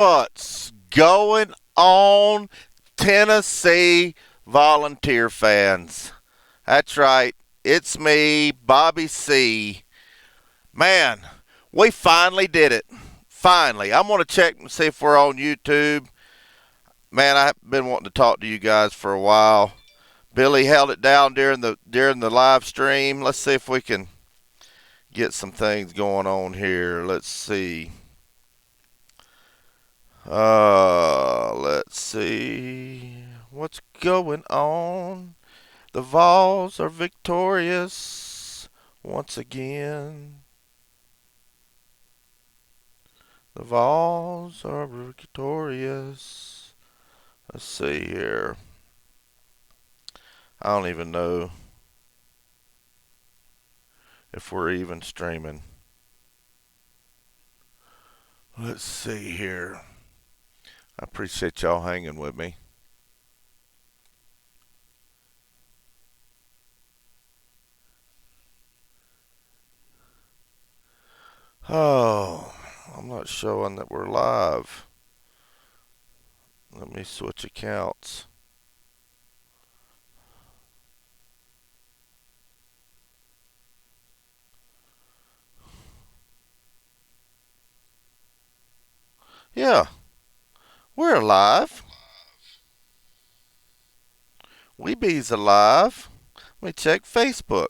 What's going on, Tennessee volunteer fans? That's right, it's me, Bobby C. Man, we finally did it. Finally. I'm going to check and see if we're on YouTube. Man, I've been wanting to talk to you guys for a while. Billy held it down during the live stream. Let's see if we can get some things going on here. Let's see. Let's see what's going on. The Vols are victorious once again. The Vols are victorious. Let's see here. I don't even know if we're even streaming. Let's see here. I appreciate y'all hanging with me. Oh, I'm not showing that we're live. Let me switch accounts. Yeah, we're alive. We bees alive. Let me check Facebook.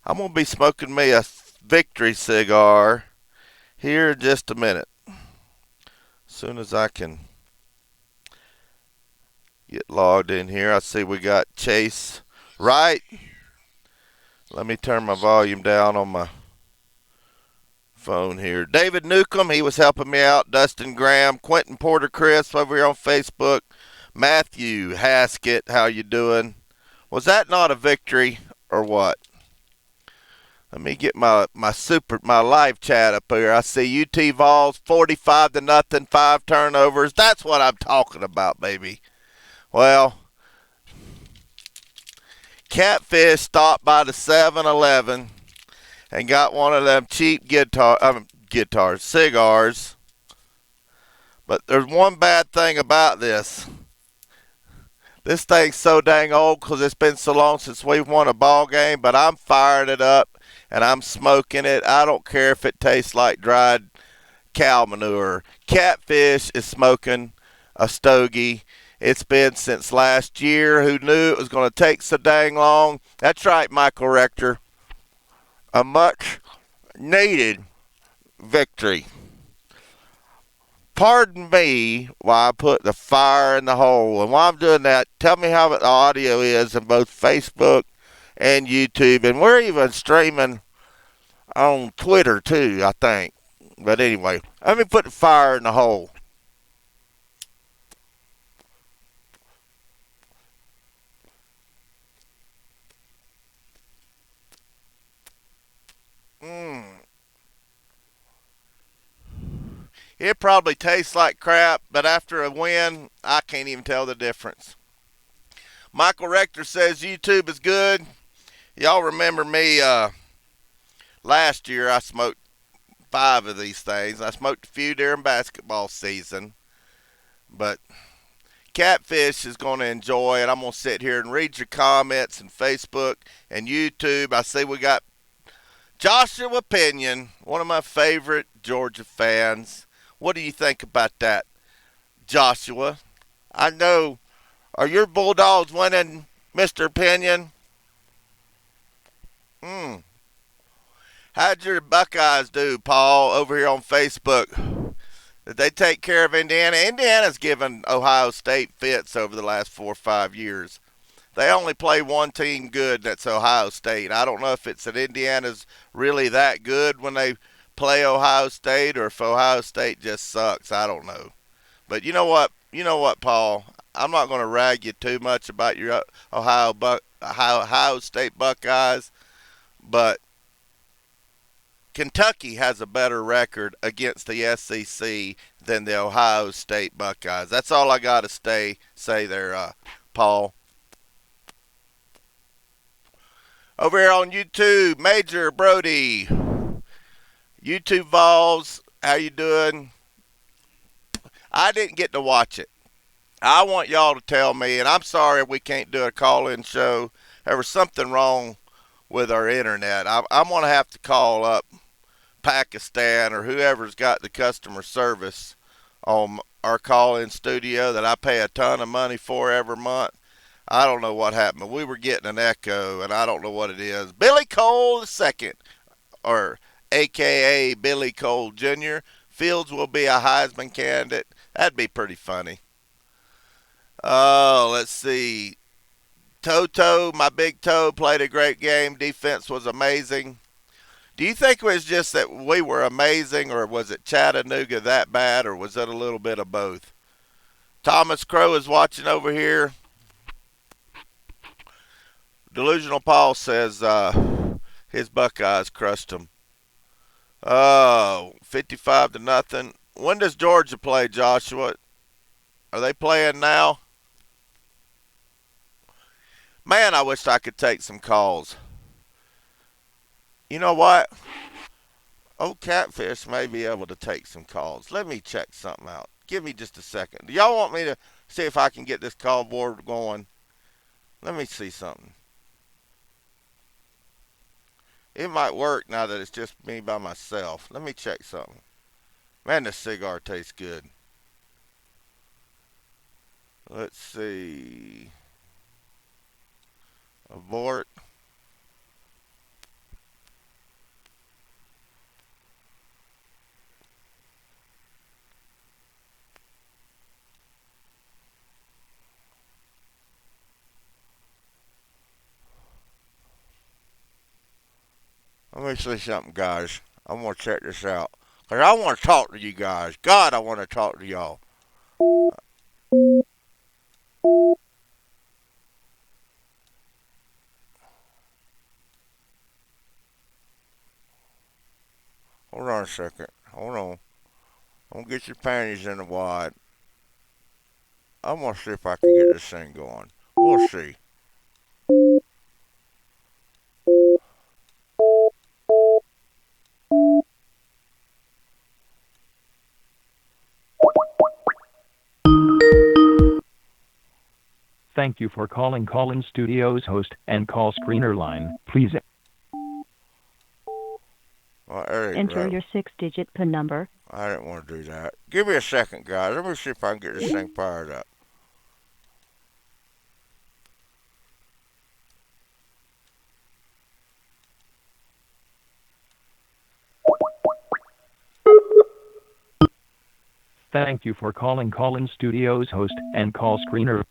I'm going to be smoking me a victory cigar here in just a minute. As soon as I can get logged in here, I see we got Chase right. Let me turn my volume down on my phone here. David Newcomb, he was helping me out. Dustin Graham, Quentin Porter Chris over here on Facebook. Matthew Haskett, how you doing? Was that not a victory or what? Let me get my live chat up here. I see UT Vols 45-0, 5 turnovers. That's what I'm talking about, baby. Well, Catfish stopped by the 7-Eleven and got one of them cheap cigars. But there's one bad thing about this. This thing's so dang old because it's been so long since we've won a ball game, but I'm firing it up and I'm smoking it. I don't care if it tastes like dried cow manure. Catfish is smoking a stogie. It's been since last year. Who knew it was going to take so dang long? That's right, Michael Rector. A much needed victory. Pardon me while I put the fire in the hole. And while I'm doing that, tell me how the audio is in both Facebook and YouTube. And we're even streaming on Twitter too, I think. But anyway, let me put the fire in the hole. Mmm. It probably tastes like crap, but after a win, I can't even tell the difference. Michael Rector says YouTube is good. Y'all remember me last year? I smoked 5 of these things. I smoked a few during basketball season, but Catfish is going to enjoy it. I'm going to sit here and read your comments and Facebook and YouTube. I see we got Joshua Pinion, one of my favorite Georgia fans. What do you think about that, Joshua? I know. Are your Bulldogs winning, Mr. Pinion? Hmm. How'd your Buckeyes do, Paul, over here on Facebook? Did they take care of Indiana? Indiana's given Ohio State fits over the last 4 or 5 years. They only play one team good, and that's Ohio State. I don't know if it's that Indiana's really that good when they play Ohio State or if Ohio State just sucks. I don't know. But you know what? You know what, Paul? I'm not going to rag you too much about your Ohio State Buckeyes, but Kentucky has a better record against the SEC than the Ohio State Buckeyes. That's all I got to say there, Paul. Over here on YouTube, Major Brody, YouTube Vols, how you doing? I didn't get to watch it. I want y'all to tell me, and I'm sorry we can't do a call-in show. There was something wrong with our internet. I'm going to have to call up Pakistan or whoever's got the customer service on our call-in studio that I pay a ton of money for every month. I don't know what happened. We were getting an echo, and I don't know what it is. Billy Cole II, or a.k.a. Billy Cole Jr., Fields will be a Heisman candidate. That'd be pretty funny. Oh, let's see. Toto, my big toe, played a great game. Defense was amazing. Do you think it was just that we were amazing, or was it Chattanooga that bad, or was it a little bit of both? Thomas Crow is watching over here. Delusional Paul says his Buckeyes crushed them. Oh, 55 to nothing. When does Georgia play, Joshua? Are they playing now? Man, I wish I could take some calls. You know what? Old Catfish may be able to take some calls. Let me check something out. Give me just a second. Do y'all want me to see if I can get this call board going? Let me see something. It might work now that it's just me by myself. Let me check something. Man, this cigar tastes good. Let's see. Abort. Let me see something, guys. I'm going to check this out. Because I want to talk to you guys. God, I want to talk to y'all. Hold on a second. Hold on. Don't get your panties in the wad. I'm going to see if I can get this thing going. We'll see. Thank you for calling Call-In Studios host and call screener line. Please enter your 6-digit PIN number. I didn't want to do that. Give me a second, guys. Let me see if I can get this thing fired up. Thank you for calling Call-In Studios host and call screener.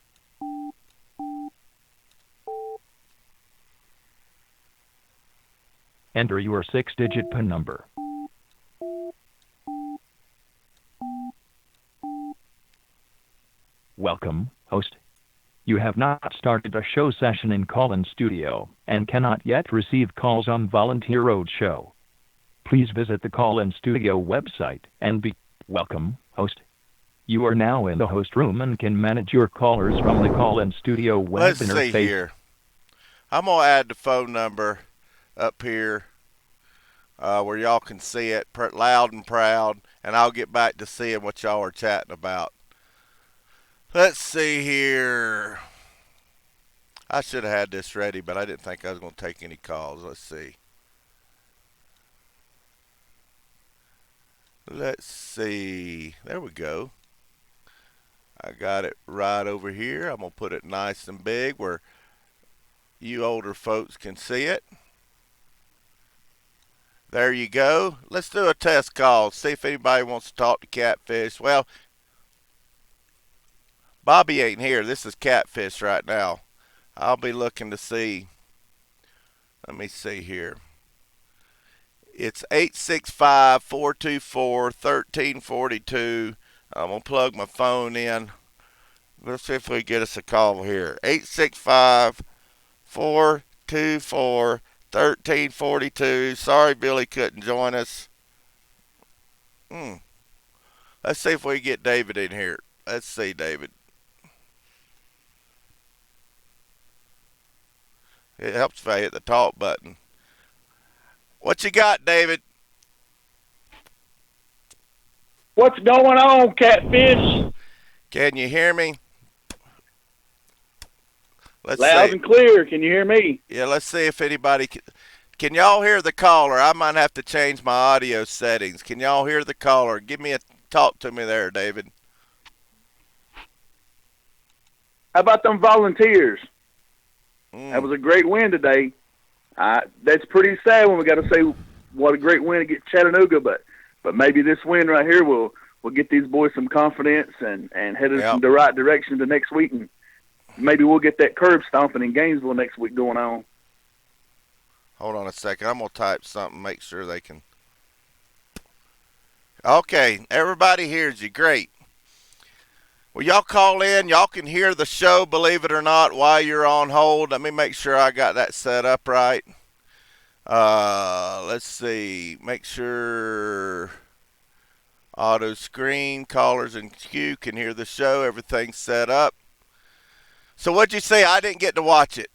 Enter your 6-digit PIN number. Welcome, host. You have not started a show session in Call-In Studio and cannot yet receive calls on Volunteer Roadshow. Please visit the Call-In Studio website and be welcome, host. You are now in the host room and can manage your callers from the Call-In Studio web interface. Let's see here. I'm going to add the phone number up here where y'all can see it loud and proud, and I'll get back to seeing what y'all are chatting about. Let's see here. I should have had this ready, but I didn't think I was going to take any calls. Let's see. Let's see. There we go. I got it right over here. I'm going to put it nice and big where you older folks can see it. There you go. Let's do a test call. See if anybody wants to talk to Catfish. Well, Bobby ain't here. This is Catfish right now. I'll be looking to see. Let me see here. It's 865-424-1342. I'm going to plug my phone in. Let's see if we get us a call here. 865-424-1342. Sorry Billy couldn't join us. Let's see if we get David in here. Let's see, David. It helps if I hit the talk button. What you got, David? What's going on, Catfish? Can you hear me? Let's Loud see. and clear. Can you hear me? Yeah, let's see if anybody can y'all hear the caller? I might have to change my audio settings. Can y'all hear the caller? Talk to me there, David. How about them Volunteers? That Mm. was a great win today. That's pretty sad when we got to say what a great win against Chattanooga, but maybe this win right here will get these boys some confidence and head us in the right direction the next week, and maybe we'll get that curb stomping in Gainesville next week going on. Hold on a second. I'm going to type something, make sure they can. Okay, everybody hears you. Great. Well, y'all call in. Y'all can hear the show, believe it or not, while you're on hold. Let me make sure I got that set up right. Let's see. Make sure auto screen, callers and queue can hear the show. Everything's set up. So what'd you say? I didn't get to watch it.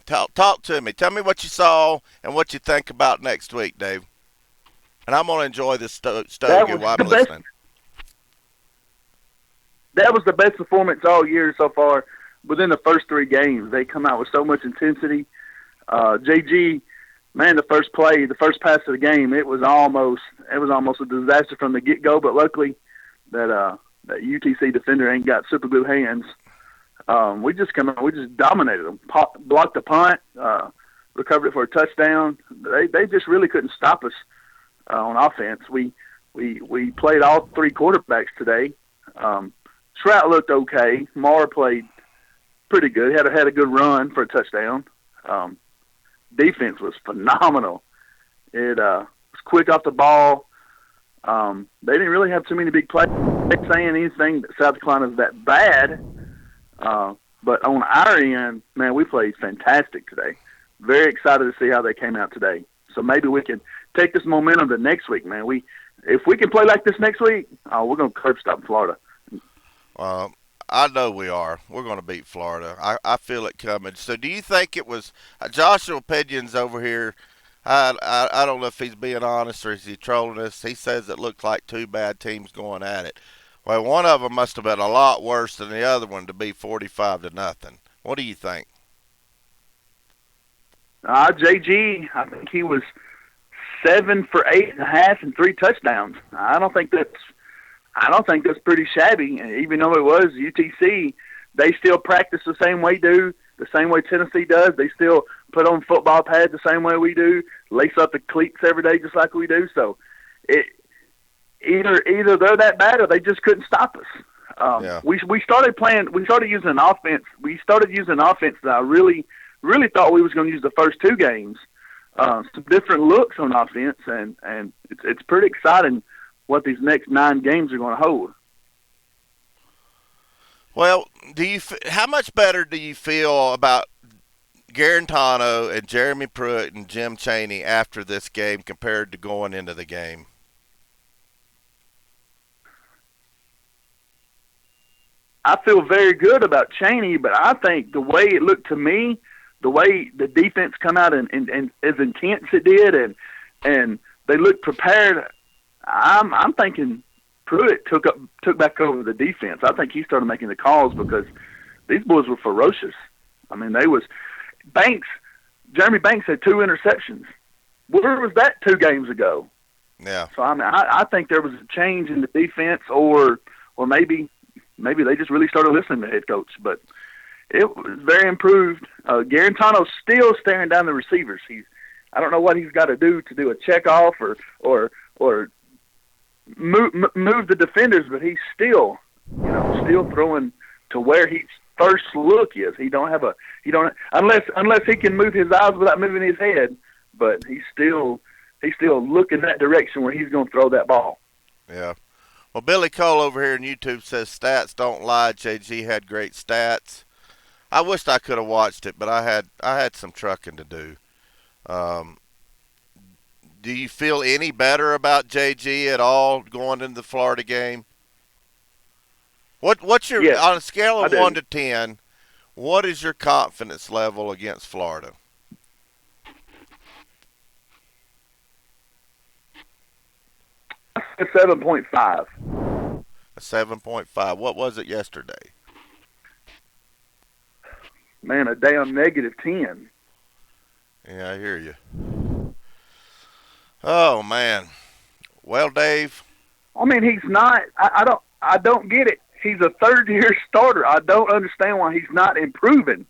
Talk to me. Tell me what you saw and what you think about next week, Dave. And I'm going to enjoy this stogie while I'm listening. That was the best performance all year so far. Within the first 3 games, they come out with so much intensity. JG, man, the first pass of the game, it was almost a disaster from the get-go. But luckily, that UTC defender ain't got super glue hands. We just dominated them. Blocked the punt, recovered it for a touchdown. They just really couldn't stop us on offense. We played all 3 quarterbacks today. Trout looked okay. Marr played pretty good. Had a good run for a touchdown. Defense was phenomenal. It was quick off the ball. They didn't really have too many big plays saying anything that South Carolina's that bad. But on our end, man, we played fantastic today. Very excited to see how they came out today. So maybe we can take this momentum to next week, man. If we can play like this next week, we're going to curb stop Florida. I know we are. We're going to beat Florida. I feel it coming. So do you think it was Joshua Pidgeon's over here? I don't know if he's being honest or is he trolling us. He says it looked like 2 bad teams going at it. Well, one of them must have been a lot worse than the other one to be 45-0. What do you think? JG, I think he was 7 for 8.5 and 3 touchdowns. I don't think that's pretty shabby. Even though it was UTC, they still practice the same way Tennessee does. They still put on football pads the same way we do, lace up the cleats every day just like we do. So either they're that bad or they just couldn't stop us. We started using an offense. We started using an offense that I really thought we was going to use the first 2 games. Some different looks on offense, and it's pretty exciting what these next 9 games are going to hold. Well, how much better do you feel about Garantano and Jeremy Pruitt and Jim Chaney after this game compared to going into the game? I feel very good about Chaney, but I think the way it looked to me, the way the defense come out and as intense it did, and they looked prepared, I'm thinking Pruitt took back over the defense. I think he started making the calls because these boys were ferocious. I mean, Jeremy Banks had 2 interceptions. Where was that 2 games ago? Yeah. So I mean, I think there was a change in the defense, or maybe they just really started listening to the head coach. But it was very improved. Garantano's still staring down the receivers. I don't know what he's got to do a check off or move the defenders, but he's still throwing to where his first look is. Unless he can move his eyes without moving his head, but he's still looking that direction where he's going to throw that ball. Yeah. Well, Billy Cole over here on YouTube says stats don't lie. JG had great stats. I wished I could have watched it, but I had some trucking to do. Do you feel any better about JG at all going into the Florida game? What's your on a scale of 1 to 10? What is your confidence level against Florida? A 7.5. A 7.5. What was it yesterday? Man, a damn -10. Yeah, I hear you. Oh man. Well, Dave. I mean, he's not. I don't get it. He's a third-year starter. I don't understand why he's not improving.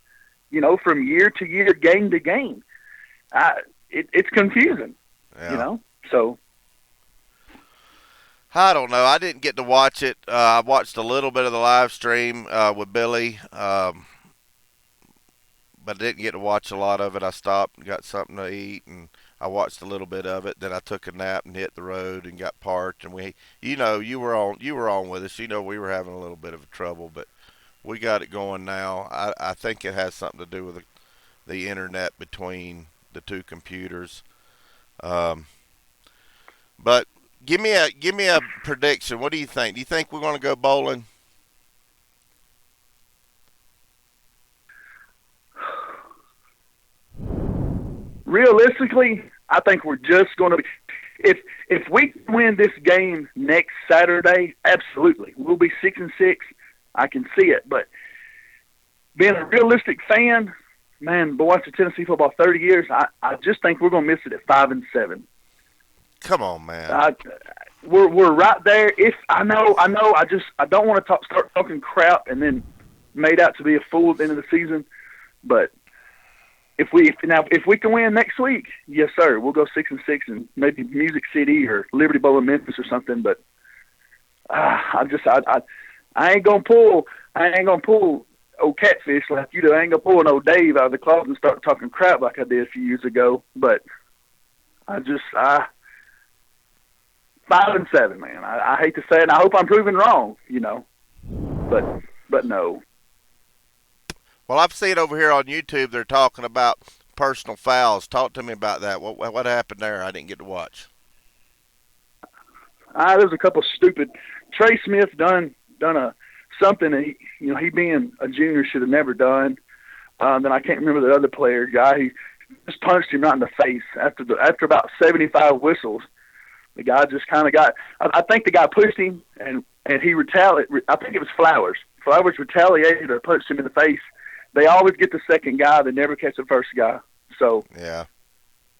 From year to year, game to game. It's confusing. Yeah. So. I don't know. I didn't get to watch it. I watched a little bit of the live stream with Billy, but I didn't get to watch a lot of it. I stopped and got something to eat, and I watched a little bit of it. Then I took a nap and hit the road and got parked. And you were on with us. We were having a little bit of trouble, but we got it going now. I think it has something to do with the internet between the two computers. But give me a prediction. What do you think? Do you think we're going to go bowling? Realistically, I think we're just going to be. If we win this game next Saturday, absolutely, we'll be 6-6. I can see it, but being a realistic fan, man, been watching Tennessee football 30 years. I just think we're going to miss it at 5-7. Come on, man. We're right there. If I know, I don't want to start talking crap and then made out to be a fool at the end of the season. But if we can win next week, yes sir, we'll go 6-6 and maybe Music City or Liberty Bowl in Memphis or something. But I ain't gonna pull old Catfish like you do. I ain't gonna pull an old Dave out of the closet and start talking crap like I did a few years ago. But 5-7, man. I hate to say it, and I hope I'm proven wrong, but no. Well, I've seen over here on YouTube they're talking about personal fouls. Talk to me about that. What happened there? I didn't get to watch. There's a couple stupid. Trey Smith done something that he being a junior should have never done. Then I can't remember the other player guy. He just punched him right in the face after about 75 whistles. The guy just kind of got. I think the guy pushed him and he retaliated. I think it was Flowers. Flowers retaliated or punched him in the face. They always get the second guy. They never catch the first guy. So yeah,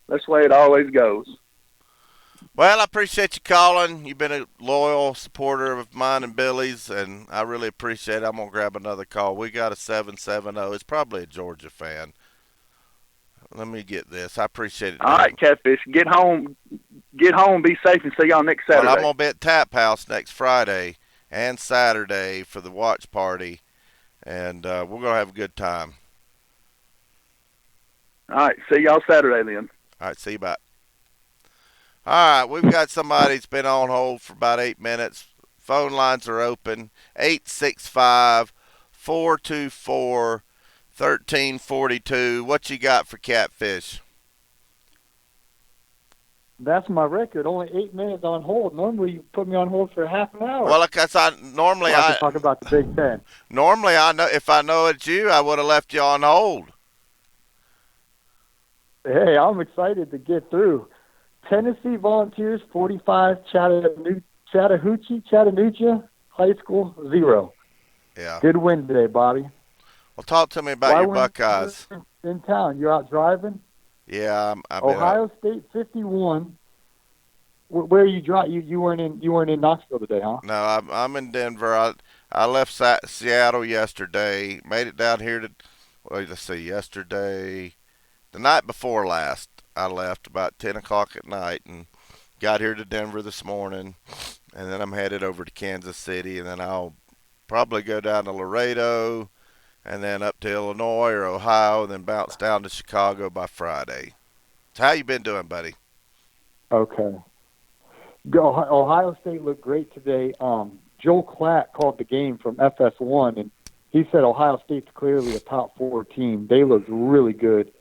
that's the way it always goes. Well, I appreciate you calling. You've been a loyal supporter of mine and Billy's, and I really appreciate it. I'm going to grab another call. We got a 770. It's probably a Georgia fan. Let me get this. I appreciate it. All right, Catfish. Get home, be safe, and see y'all next Saturday. Well, I'm going to be at Tap House next Friday and Saturday for the watch party, and we're going to have a good time. All right, see y'all Saturday then. All right, see you bye. All right, we've got somebody that's been on hold for about 8 minutes. Phone lines are open, 865-424-1342. What you got for Catfish? That's my record. Only 8 minutes on hold. Normally, you put me on hold for half an hour. Well, because I can talk about the Big Ten. Normally, if I know it's you, I would have left you on hold. Hey, I'm excited to get through. Tennessee Volunteers 45, Chattanooga High School 0. Yeah. Good win today, Bobby. Well, talk to me about your Buckeyes. In town, you're out driving. Yeah, Ohio State 51. Where are you driving? You weren't in Knoxville today, huh? No, I'm in Denver. I left Seattle yesterday. Made it down here yesterday, the night before last. I left about 10 o'clock at night and got here to Denver this morning, and then I'm headed over to Kansas City, and then I'll probably go down to Laredo, and then up to Illinois or Ohio, and then bounce down to Chicago by Friday. So how you been doing, buddy? Okay. Ohio State looked great today. Joel Klatt called the game from FS1, and he said Ohio State's clearly a top 4 team. They looked really good.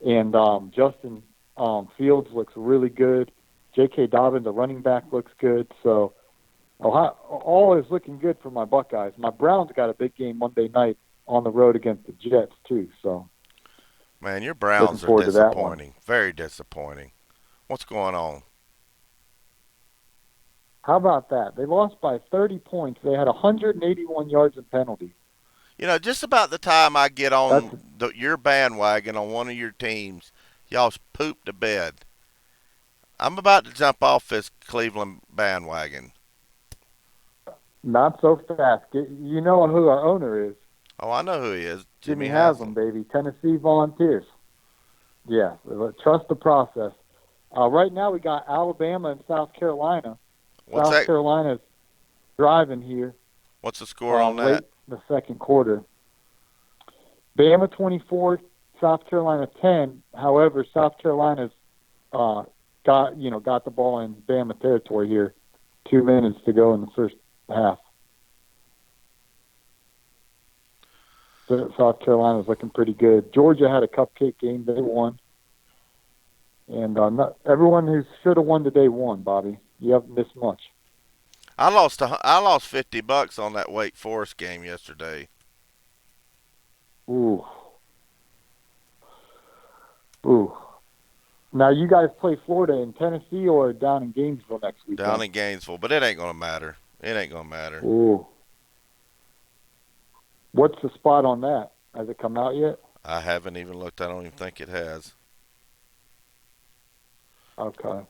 And Justin Fields looks really good. J.K. Dobbins, the running back, looks good. So Ohio, all is looking good for my Buckeyes. My Browns got a big game Monday night on the road against the Jets, too. So, man, your Browns are disappointing. Very disappointing. What's going on? How about that? They lost by 30 points. They had 181 yards in penalties. You know, just about the time I get That's on your bandwagon on one of your teams, y'all's pooped to bed. I'm about to jump off this Cleveland bandwagon. not so fast. You know who our owner is. Oh, I know who he is. Jimmy Jimmy Haslam, Haslam. baby. Tennessee Volunteers. Yeah, trust the process. Right now we got Alabama and South Carolina. What's South that? Carolina's driving here. What's the score on that? Late in the second quarter. Bama 24, South Carolina 10. However, South Carolina's got the ball in Bama territory here. 2 minutes to go in the first half. So South Carolina's looking pretty good. Georgia had a cupcake game. They won. And everyone who should have won today won, Bobby. You haven't missed much. I lost $50 on that Wake Forest game yesterday. Ooh. Now you guys play Florida in Tennessee or down in Gainesville next week? Down in Gainesville, but it ain't gonna matter. Ooh. What's the spot on that? Has it come out yet? I haven't even looked. I don't even think it has. Okay.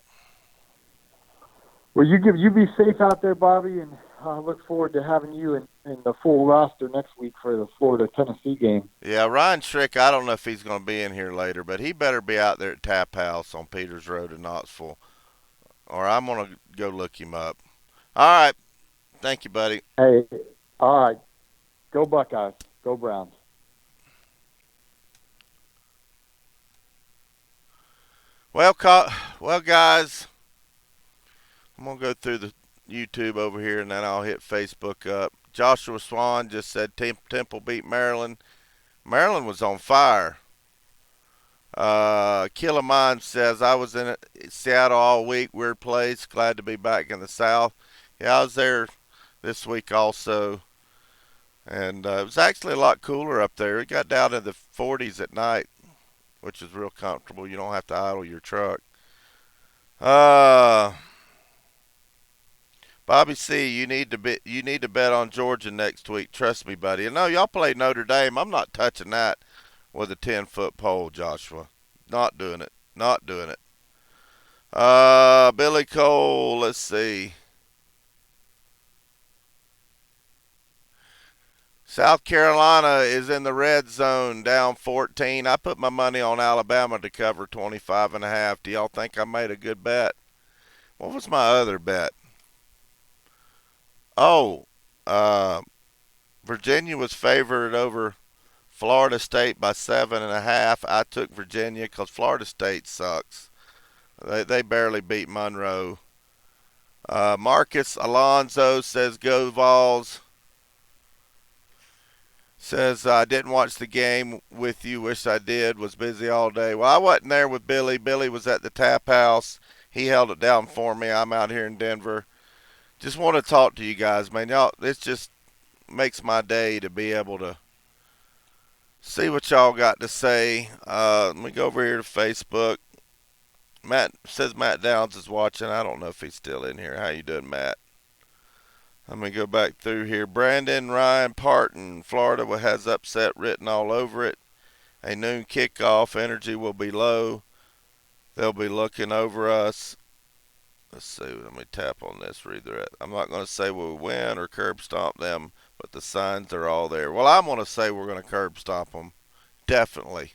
Well, you be safe out there, Bobby, and I look forward to having you in the full roster next week for the Florida-Tennessee game. Yeah, Ryan Schrick, I don't know if he's going to be in here later, but he better be out there at Tap House on Peters Road in Knoxville, or I'm going to go look him up. All right. Thank you, buddy. Hey, all right. Go Buckeyes. Go Browns. Well, guys, I'm going to go through the YouTube over here, and then I'll hit Facebook up. Joshua Swan just said Temple beat Maryland. Maryland was on fire. Killamine says, I was in Seattle all week. Weird place. Glad to be back in the South. Yeah, I was there this week also. And it was actually a lot cooler up there. It got down to the 40s at night, which is real comfortable. You don't have to idle your truck. Bobby C, you need to bet on Georgia next week. Trust me, buddy. And no, y'all play Notre Dame. I'm not touching that with a 10-foot pole, Joshua. Not doing it. Billy Cole, let's see. South Carolina is in the red zone, down 14. I put my money on Alabama to cover 25.5. Do y'all think I made a good bet? What was my other bet? Oh, Virginia was favored over Florida State by 7.5. I took Virginia because Florida State sucks. They barely beat Monroe. Marcus Alonzo says go Vols. Says I didn't watch the game with you. Wish I did. Was busy all day. Well, I wasn't there with Billy. Billy was at the Tap House. He held it down for me. I'm out here in Denver. Just want to talk to you guys, man. Y'all, it just makes my day to be able to see what y'all got to say. Let me go over here to Facebook. Matt says Matt Downs is watching. I don't know if he's still in here. How you doing, Matt? Let me go back through here. Brandon Ryan Parton, Florida has upset written all over it. A noon kickoff. Energy will be low. They'll be looking over us. Let's see. Let me tap on this. Read the rest. I'm not going to say we'll win or curb stomp them, but the signs are all there. Well, I'm going to say we're going to curb stomp them. Definitely.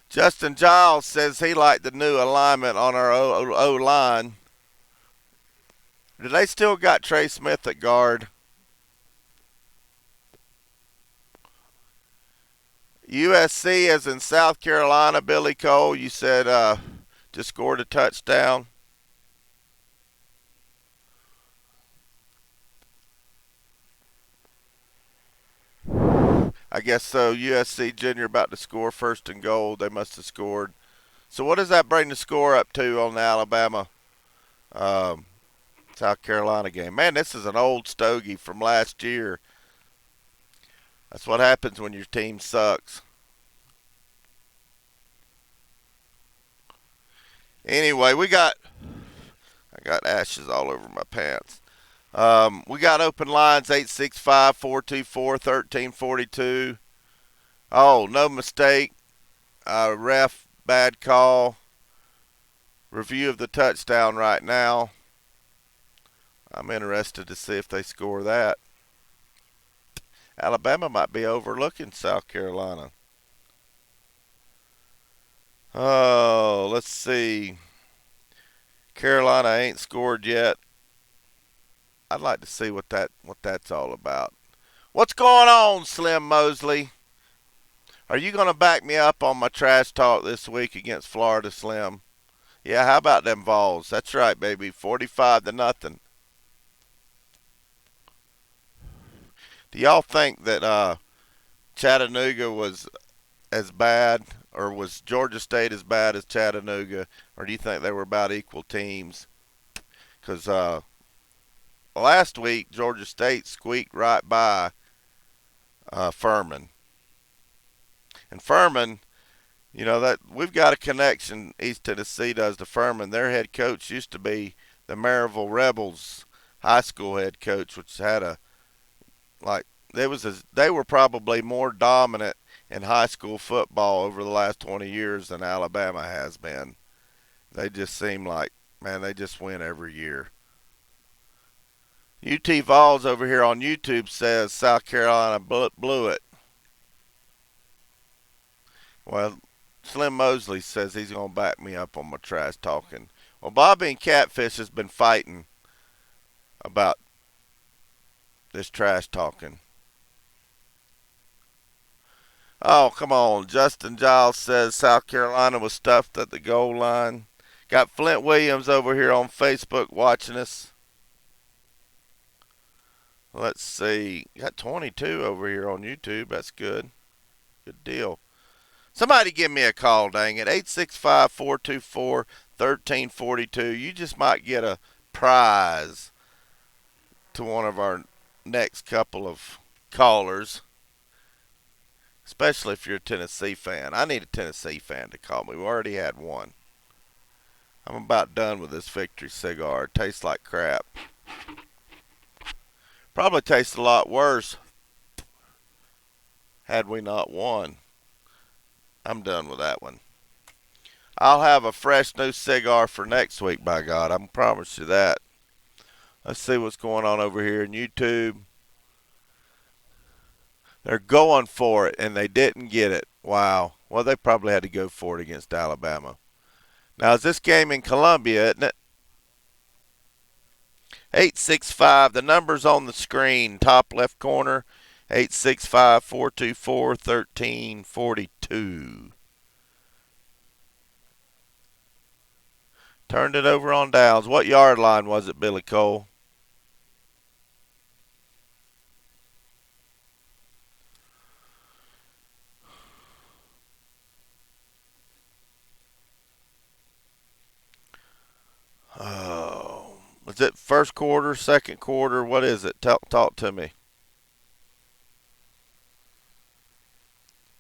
Justin Giles says he liked the new alignment on our O-line. Do they still got Trey Smith at guard? USC is in South Carolina. Billy Cole, you said just scored a touchdown. I guess so. USC Junior about to score first and goal. They must have scored. So what does that bring the score up to on the Alabama South Carolina game? Man, this is an old stogie from last year. That's what happens when your team sucks. Anyway, I I got ashes all over my pants. We got open lines 865-424-1342. Oh, no mistake. Ref, bad call. Review of the touchdown right now. I'm interested to see if they score that. Alabama might be overlooking South Carolina. Oh, let's see. Carolina ain't scored yet. I'd like to see what that's all about. What's going on, Slim Mosley? Are you going to back me up on my trash talk this week against Florida, Slim? Yeah, how about them Vols? That's right, baby. 45-0. Do y'all think that Chattanooga was as bad, or was Georgia State as bad as Chattanooga, or do you think they were about equal teams? Because last week Georgia State squeaked right by Furman, and Furman, you know that we've got a connection. East Tennessee does to Furman. Their head coach used to be the Maryville Rebels high school head coach, which had a they were probably more dominant in high school football over the last 20 years than Alabama has been. They just seem like, man, they just win every year. UT Vols over here on YouTube says South Carolina blew it. Well, Slim Mosley says he's going to back me up on my trash talking. Well, Bobby and Catfish has been fighting about this trash talking. Oh, come on. Justin Giles says South Carolina was stuffed at the goal line. Got Flint Williams over here on Facebook watching us. Let's see. Got 22 over here on YouTube. That's good. Good deal. Somebody give me a call, dang it. 865-424-1342. You just might get a prize to one of our next couple of callers. Especially if you're a Tennessee fan. I need a Tennessee fan to call me. We already had one. I'm about done with this victory cigar. It tastes like crap. Probably tastes a lot worse had we not won. I'm done with that one. I'll have a fresh new cigar for next week, by God. I can promise you that. Let's see what's going on over here in YouTube. They're going for it, and they didn't get it. Wow. Well, they probably had to go for it against Alabama. Now, is this game in Columbia, isn't it? 865, the number's on the screen, top left corner, 865-424-1342. Turned it over on downs. What yard line was it, Billy Cole? Oh, is it first quarter, second quarter? What is it? Talk to me.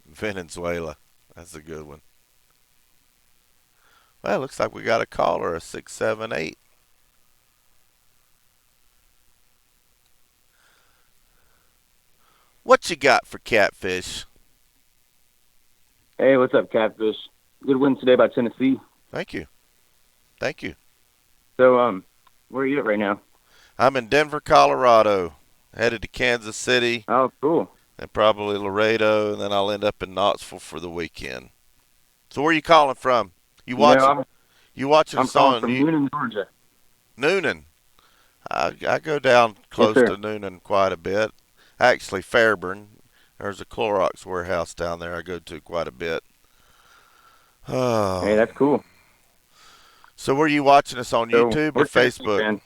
Venezuela. That's a good one. Well, looks like we got a caller, a 678. What you got for Catfish? Hey, what's up, Catfish? Good win today by Tennessee. Thank you. Thank you. So, where are you at right now? I'm in Denver, Colorado, headed to Kansas City. Oh, cool. And probably Laredo, and then I'll end up in Knoxville for the weekend. So where are you calling from? You watching I'm us calling on from Newnan, Georgia. Newnan. I go down close to Newnan quite a bit. Actually, Fairburn. There's a Clorox warehouse down there I go to quite a bit. Oh. Hey, that's cool. So were you watching us on YouTube or Facebook?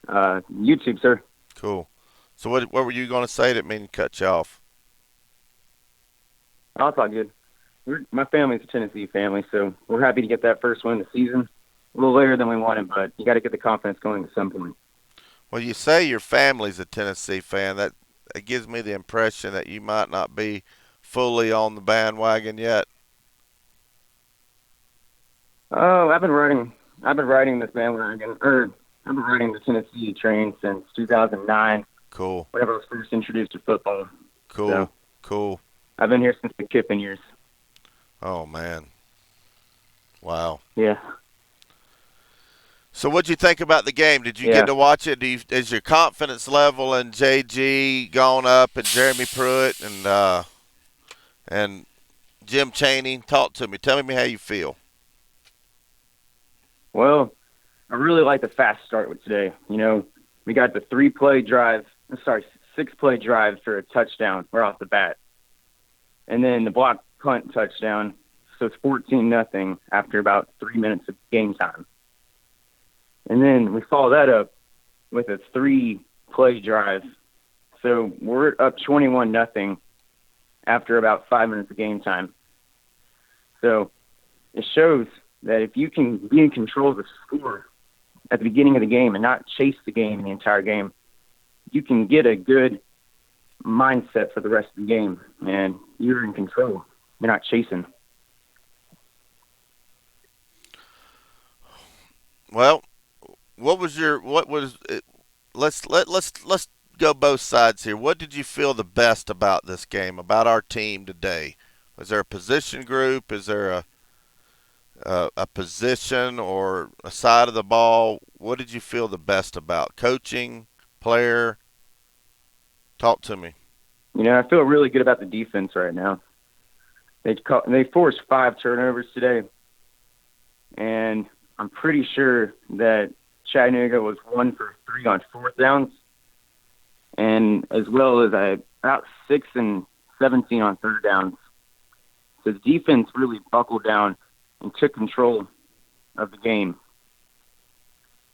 YouTube, sir. Cool. So what were you going to say? Didn't mean to cut you off. Oh, it's all good. My family's a Tennessee family, so we're happy to get that first win of the season. A little later than we wanted, but you got to get the confidence going at some point. Well, you say your family's a Tennessee fan. That gives me the impression that you might not be fully on the bandwagon yet. Oh, I've been riding I've been riding this bandwagon, or I've been riding the Tennessee train since 2009. Cool. Whenever I was first introduced to football. Cool. So, cool. I've been here since the Kiffin years. Oh, man. Wow. Yeah. So what'd you think about the game? Did you get to watch it? Is your confidence level in JG gone up, and Jeremy Pruitt and Jim Chaney? Talk to me. Tell me how you feel. Well, I really like the fast start with today. You know, we got the 6-play drive for a touchdown right off the bat. And then the block punt touchdown. So it's 14-0 after about 3 minutes of game time. And then we follow that up with a 3-play drive. So we're up 21-0 after about 5 minutes of game time. So it shows that if you can be in control of the score at the beginning of the game and not chase the game the entire game, you can get a good mindset for the rest of the game, and you're in control. You're not chasing. Well, let's go both sides here. What did you feel the best about this game, about our team today? Was there a position group? Is there a position or a side of the ball? What did you feel the best about? Coaching, player? Talk to me. You know, I feel really good about the defense right now. They forced 5 turnovers today, and I'm pretty sure that Chattanooga was 1 for 3 on 4th downs, and as well as about 6 and 17 on 3rd downs. So the defense really buckled down and took control of the game.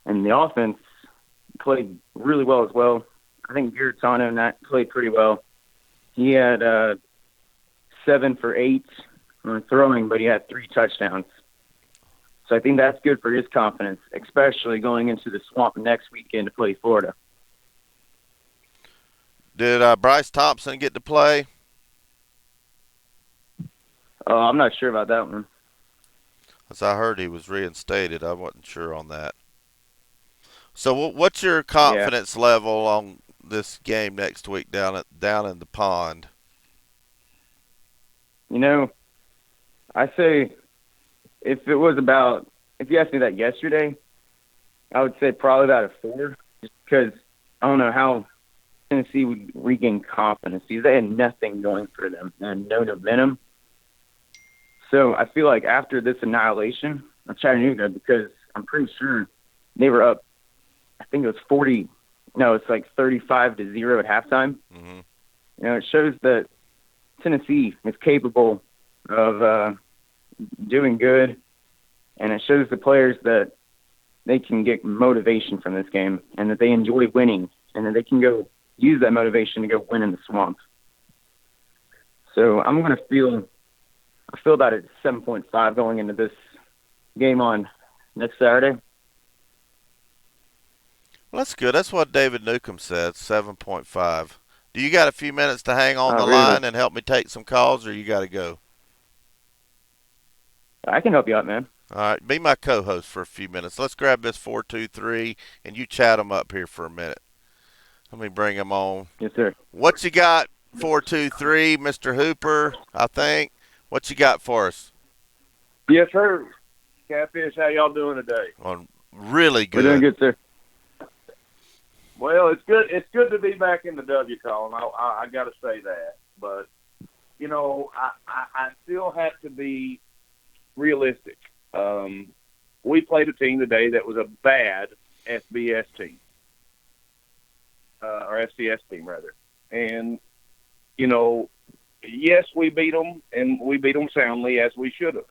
And the offense played really well as well. I think Giratano and that played pretty well. He had 7 for 8 on throwing, but he had 3 touchdowns. So I think that's good for his confidence, especially going into the Swamp next weekend to play Florida. Did Bryce Thompson get to play? I'm not sure about that one. As I heard he was reinstated. I wasn't sure on that. So what's your confidence level on this game next week down in the pond? You know, I say if you asked me that yesterday, I would say probably about a 4, just because I don't know how Tennessee would regain confidence. They had nothing going for them and no momentum. So I feel like after this annihilation of Chattanooga, because I'm pretty sure they were up, I think it was 35-0 at halftime. Mm-hmm. You know, it shows that Tennessee is capable of doing good, and it shows the players that they can get motivation from this game and that they enjoy winning and that they can go use that motivation to go win in the Swamp. So I feel about a 7.5 going into this game on next Saturday. Well, that's good. That's what David Newcomb said, 7.5. Do you got a few minutes to hang on the line and help me take some calls, or you got to go? I can help you out, man. All right, be my co-host for a few minutes. Let's grab this 423, and you chat them up here for a minute. Let me bring them on. Yes, sir. What you got, 423, Mr. Hooper, I think? What you got for us? Yes, sir. Catfish, how y'all doing today? Really good. We're doing good, sir. Well, it's good. It's good to be back in the W column. I got to say that, but you know, I still have to be realistic. We played a team today that was a bad FBS team, or FCS team rather, and you know, yes, we beat them, and we beat them soundly as we should have.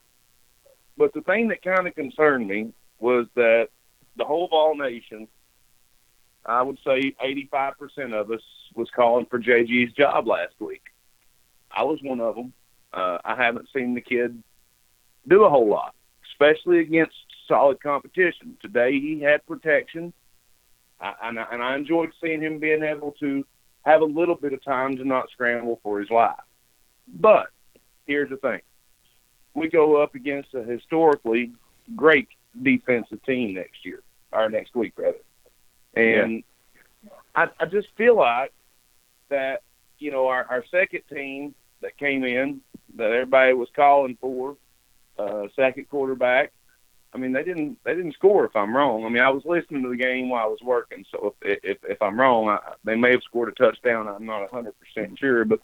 But the thing that kind of concerned me was that the whole Vol Nation, I would say 85% of us was calling for JG's job last week. I was one of them. I haven't seen the kid do a whole lot, especially against solid competition. Today he had protection, and I enjoyed seeing him being able to have a little bit of time to not scramble for his life. But here's the thing. We go up against a historically great defensive team next week rather. And I just feel like that, our second team that came in, that everybody was calling for, second quarterback, I mean, they didn't score if I'm wrong. I mean, I was listening to the game while I was working, so if I'm wrong, they may have scored a touchdown. I'm not 100% sure, but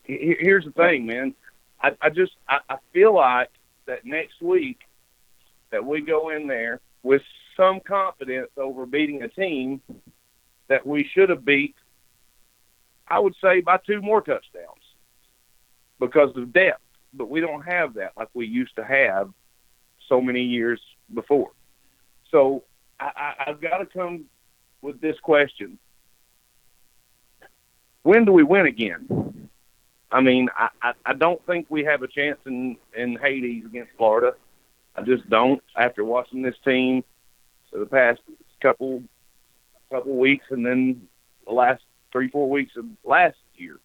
here's the thing, man. I feel like that next week that we go in there with some confidence over beating a team that we should have beat, I would say by 2 more touchdowns because of depth. But we don't have that like we used to have so many years before. So I've got to come with this question. When do we win again? I mean, I don't think we have a chance in Hades against Florida. I just don't. After watching this team for the past couple weeks and then the last 3-4 weeks of last year,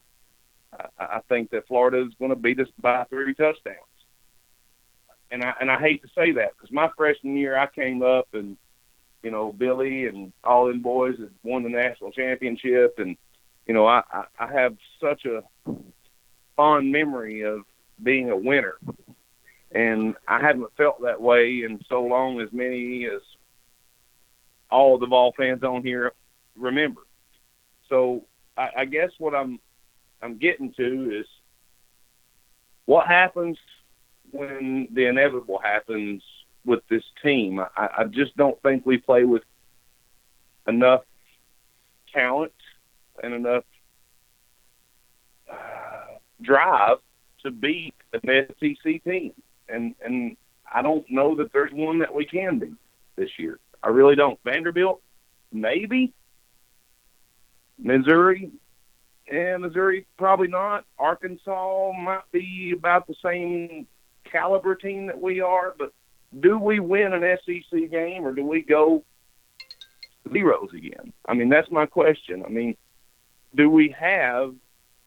I think that Florida is going to beat us by 3 touchdowns. And I hate to say that because my freshman year I came up and, Billy and all them boys had won the national championship. And, I have such a fond memory of being a winner. And I haven't felt that way in so long as many as all of the Vol fans on here remember. So I guess what I'm getting to is what happens when the inevitable happens with this team. I just don't think we play with enough talent and enough drive to beat an SEC team. And I don't know that there's one that we can beat this year. I really don't. Vanderbilt, maybe. Missouri probably not. Arkansas might be about the same caliber team that we are, but do we win an SEC game or do we go zeros again? I mean, that's my question. I mean, do we have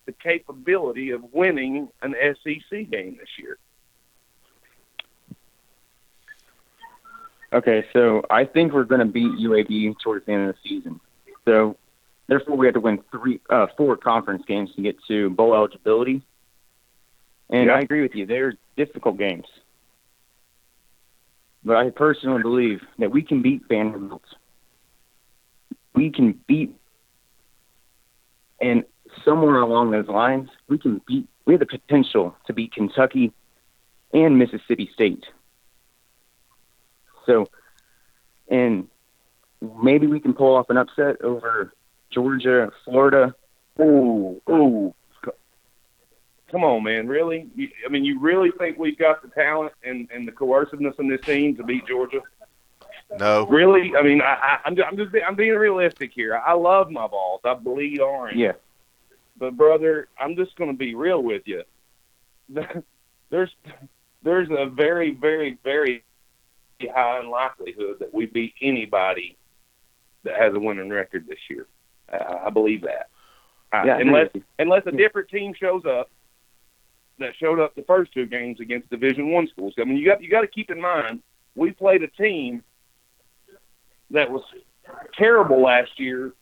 the capability of winning an SEC game this year? Okay, so I think we're going to beat UAB towards the end of the season. So, therefore, we have to win 4 conference games to get to bowl eligibility. And I agree with you. They're difficult games. But I personally believe that we can beat Vanderbilt. We can beat, and somewhere along those lines, we have the potential to beat Kentucky and Mississippi State. So, and maybe we can pull off an upset over Georgia, Florida. Ooh. Come on, man. Really? You really think we've got the talent and the coerciveness in this team to beat Georgia? No. Really? I mean, I'm being realistic here. I love my Vols. I bleed orange. Yeah. But, brother, I'm just going to be real with you. There's a very, very, very high likelihood that we beat anybody that has a winning record this year. I believe that. Unless a different team shows up that showed up the first 2 games against Division I schools. I mean, you got to keep in mind we played a team that was terrible last year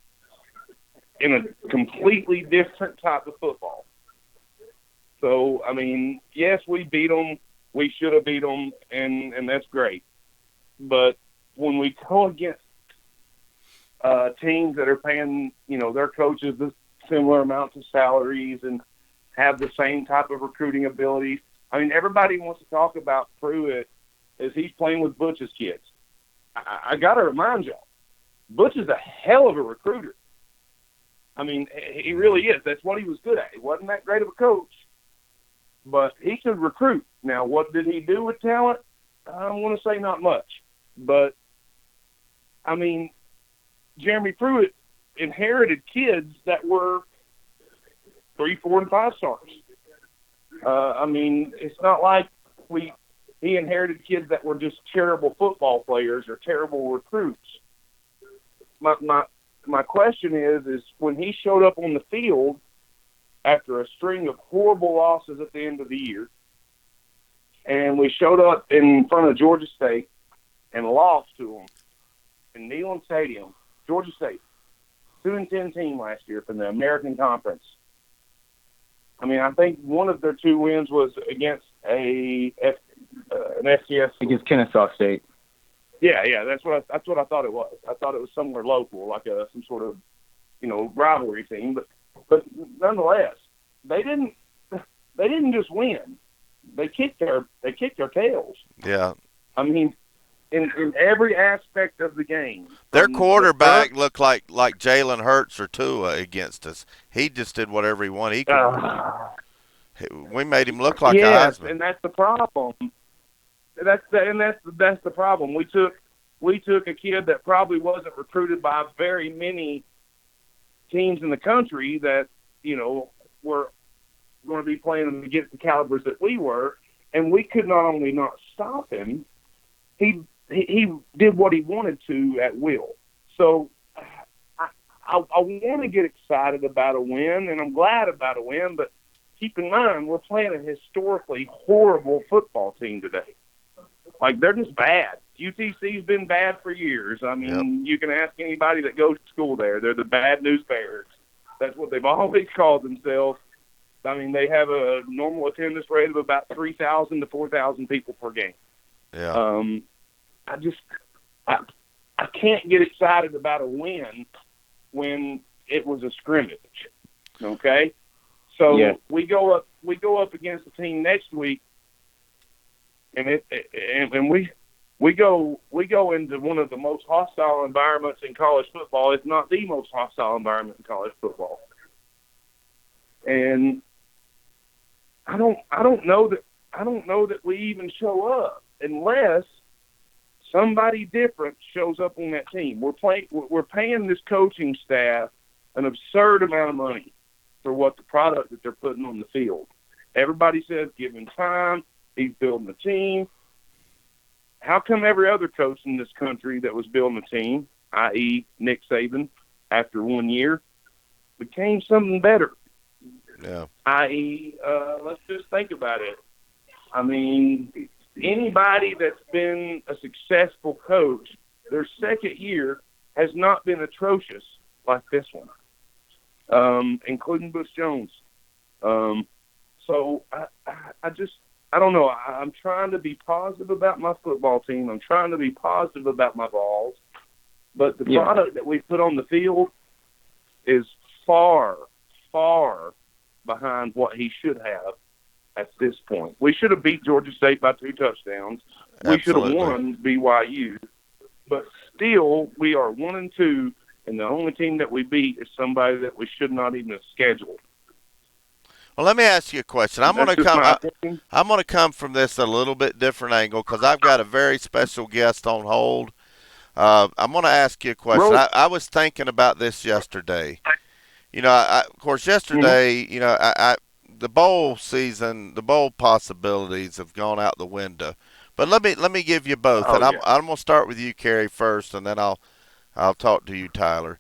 in a completely different type of football. So, I mean, yes, we beat them. We should have beat them, and that's great. But when we go against teams that are paying, their coaches the similar amounts of salaries and have the same type of recruiting abilities. I mean, everybody wants to talk about Pruitt as he's playing with Butch's kids. I got to remind y'all, Butch is a hell of a recruiter. I mean, he really is. That's what he was good at. He wasn't that great of a coach, but he could recruit. Now, what did he do with talent? I want to say not much. But, I mean, Jeremy Pruitt inherited kids that were 3, 4, and 5 stars. I mean, it's not like he inherited kids that were just terrible football players or terrible recruits. My question is when he showed up on the field after a string of horrible losses at the end of the year, and we showed up in front of Georgia State, and lost to them in Neyland Stadium. Georgia State, 2-10 team last year from the American Conference. I mean, I think one of their 2 wins was against an FCS against Kennesaw State. Yeah, that's what I thought it was. I thought it was somewhere local, like some sort of, rivalry team. But nonetheless, they didn't just win. They kicked their tails. Yeah. I mean, in every aspect of the game. Their quarterback looked like Jalen Hurts or Tua against us. He just did whatever he wanted. He could. We made him look like a Heisman. And that's the problem. That's the problem. We took a kid that probably wasn't recruited by very many teams in the country that were going to be playing against the calibers that we were, and we could not only not stop him, he did what he wanted to at will. So I want to get excited about a win, and I'm glad about a win, but keep in mind we're playing a historically horrible football team today. Like, they're just bad. UTC's been bad for years. I mean, You can ask anybody that goes to school there. They're the Bad News Bears. That's what they've always called themselves. I mean, they have a normal attendance rate of about 3,000 to 4,000 people per game. Yeah. I can't get excited about a win when it was a scrimmage. Okay? So we go up against the team next week, and we go into one of the most hostile environments in college football, if not the most hostile environment in college football. And I don't know that we even show up unless somebody different shows up on that team. We're paying this coaching staff an absurd amount of money for what the product that they're putting on the field. Everybody says give him time. He's building a team. How come every other coach in this country that was building a team, i.e. Nick Saban, after 1 year, became something better? Yeah. I.e., let's just think about it. I mean, anybody that's been a successful coach, their second year has not been atrocious like this one, including Bush Jones. So I don't know. I'm trying to be positive about my football team. I'm trying to be positive about my Vols. But the product that we put on the field is far, far behind what he should have at this point. We should have beat Georgia State by 2 touchdowns. Absolutely. We should have won BYU. But still, we are 1-2, and the only team that we beat is somebody that we should not even have scheduled. Well, let me ask you a question. I'm going to come from this a little bit different angle because I've got a very special guest on hold. I'm going to ask you a question. I was thinking about this yesterday. Of course, yesterday, the bowl season, the bowl possibilities have gone out the window. But let me give you both, I'm going to start with you, Kerry, first, and then I'll talk to you, Tyler.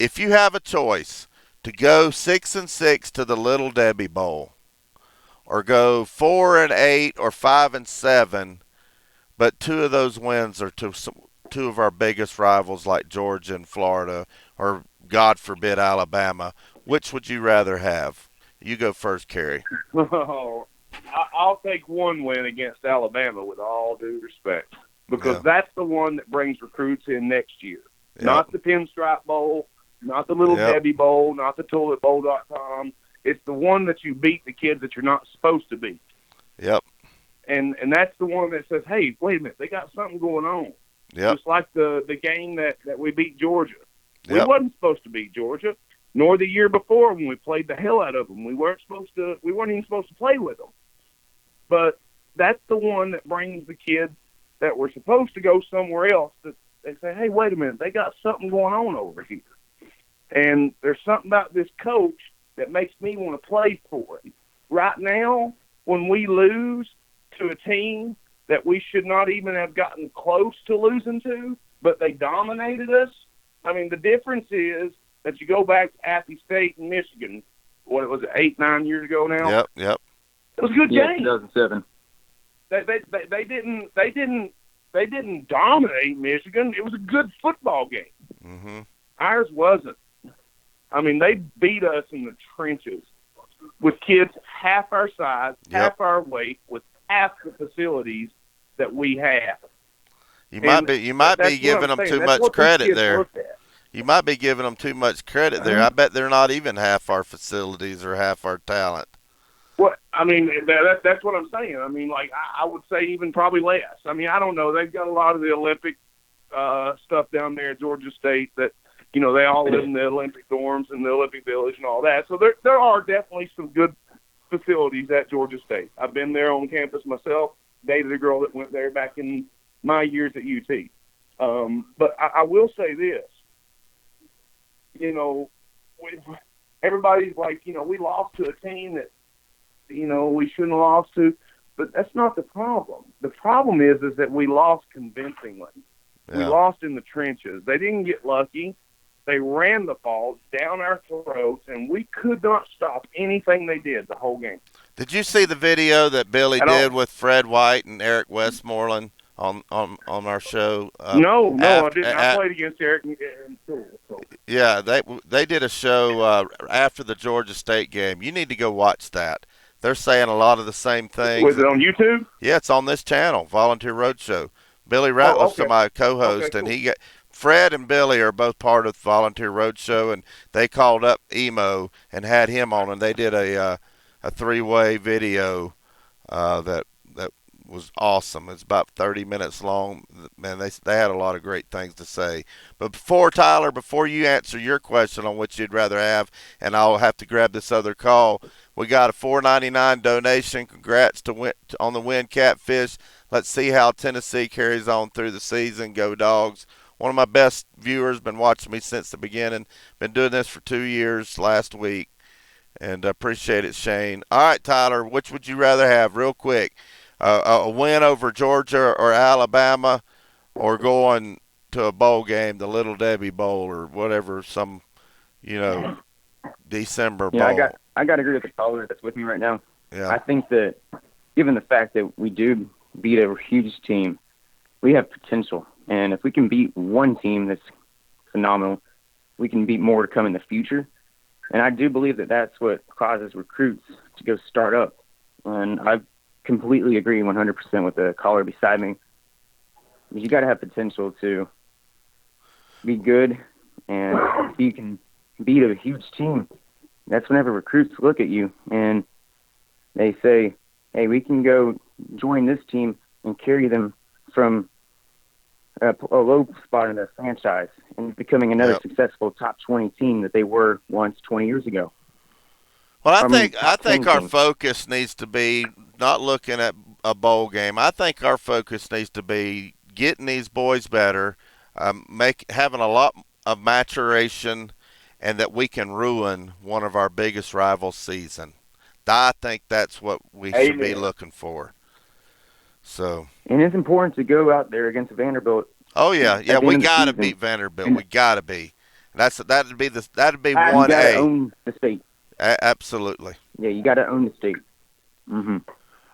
If you have a choice to go 6-6 to the Little Debbie Bowl, or go 4-8 or 5-7, but 2 of those wins are to 2 of our biggest rivals like Georgia and Florida, or God forbid Alabama, which would you rather have? You go first, Kerry. Oh, I'll take 1 win against Alabama with all due respect, because that's the one that brings recruits in next year. Yep. Not the Pinstripe Bowl, not the Little Debbie Bowl, not the ToiletBowl.com. It's the one that you beat the kids that you're not supposed to beat. Yep. And that's the one that says, hey, wait a minute, they got something going on. Yep. Just like the game that we beat Georgia. Yep. We wasn't supposed to beat Georgia, nor the year before when we played the hell out of them. We weren't even supposed to play with them. But that's the one that brings the kids that were supposed to go somewhere else that they say, hey, wait a minute, they got something going on over here. And there's something about this coach that makes me want to play for him. Right now, when we lose to a team that we should not even have gotten close to losing to, but they dominated us, I mean, the difference is that you go back to Appy State in Michigan, what was it, 8-9 years ago now? Yep. It was a good game. 2007. They they didn't dominate Michigan. It was a good football game. Mm-hmm. Ours wasn't. I mean, they beat us in the trenches with kids half our size, half our weight, with half the facilities that we have. You might be giving them too much credit there. You might be giving them too much credit there. I bet they're not even half our facilities or half our talent. Well, I mean, that's what I'm saying. I mean, like, I would say even probably less. I mean, I don't know. They've got a lot of the Olympic stuff down there at Georgia State that, you know, they all live in the Olympic dorms and the Olympic Village and all that. So there are definitely some good facilities at Georgia State. I've been there on campus myself, dated a girl that went there back in my years at UT. But I will say this. You know, everybody's like, you know, we lost to a team that, you know, we shouldn't have lost to. But that's not the problem. The problem is that we lost convincingly. Yeah. We lost in the trenches. They didn't get lucky. They ran the ball down our throats, and we could not stop anything they did the whole game. Did you see the video that Billy did with Fred White and Eric Westmoreland on our show? No, I didn't. I played against Eric in school. So. Yeah, they did a show after the Georgia State game. You need to go watch that. They're saying a lot of the same things. Was it on YouTube? Yeah, it's on this channel, Volunteer Roadshow. Billy Ratliff's my co-host, and Fred and Billy are both part of Volunteer Roadshow, and they called up Emo and had him on, and they did a three-way video that was awesome. It's about 30 minutes long. Man, they had a lot of great things to say. But before you answer your question on what you'd rather have, and I'll have to grab this other call, we got a $4.99 donation. Congrats on the win, Catfish. Let's see how Tennessee carries on through the season. Go Dogs. One of my best viewers, been watching me since the beginning. Been doing this for 2 years last week. And I appreciate it, Shane. All right, Tyler, which would you rather have real quick? A win over Georgia or Alabama, or going to a bowl game, the Little Debbie Bowl or whatever, some, you know, December bowl. Yeah, I got to agree with the caller that's with me right now. Yeah. I think that given the fact that we do beat a huge team, we have potential. And if we can beat one team that's phenomenal, we can beat more to come in the future. And I do believe that that's what causes recruits to go start up. And I completely agree 100% with the caller beside me. You got to have potential to be good, and if you can beat a huge team, that's whenever recruits look at you and they say, hey, we can go join this team and carry them from a low spot in their franchise and becoming another successful top 20 team that they were once 20 years ago. Well, I think our focus needs to be not looking at a bowl game. I think our focus needs to be getting these boys better, having a lot of maturation, and that we can ruin one of our biggest rivals' season. I think that's what we should be looking for. So. And it's important to go out there against Vanderbilt. Oh yeah, we got to beat Vanderbilt. We got to be. That'd be 1A. You got to own the state. Absolutely. Yeah, you got to own the state. Mm-hmm.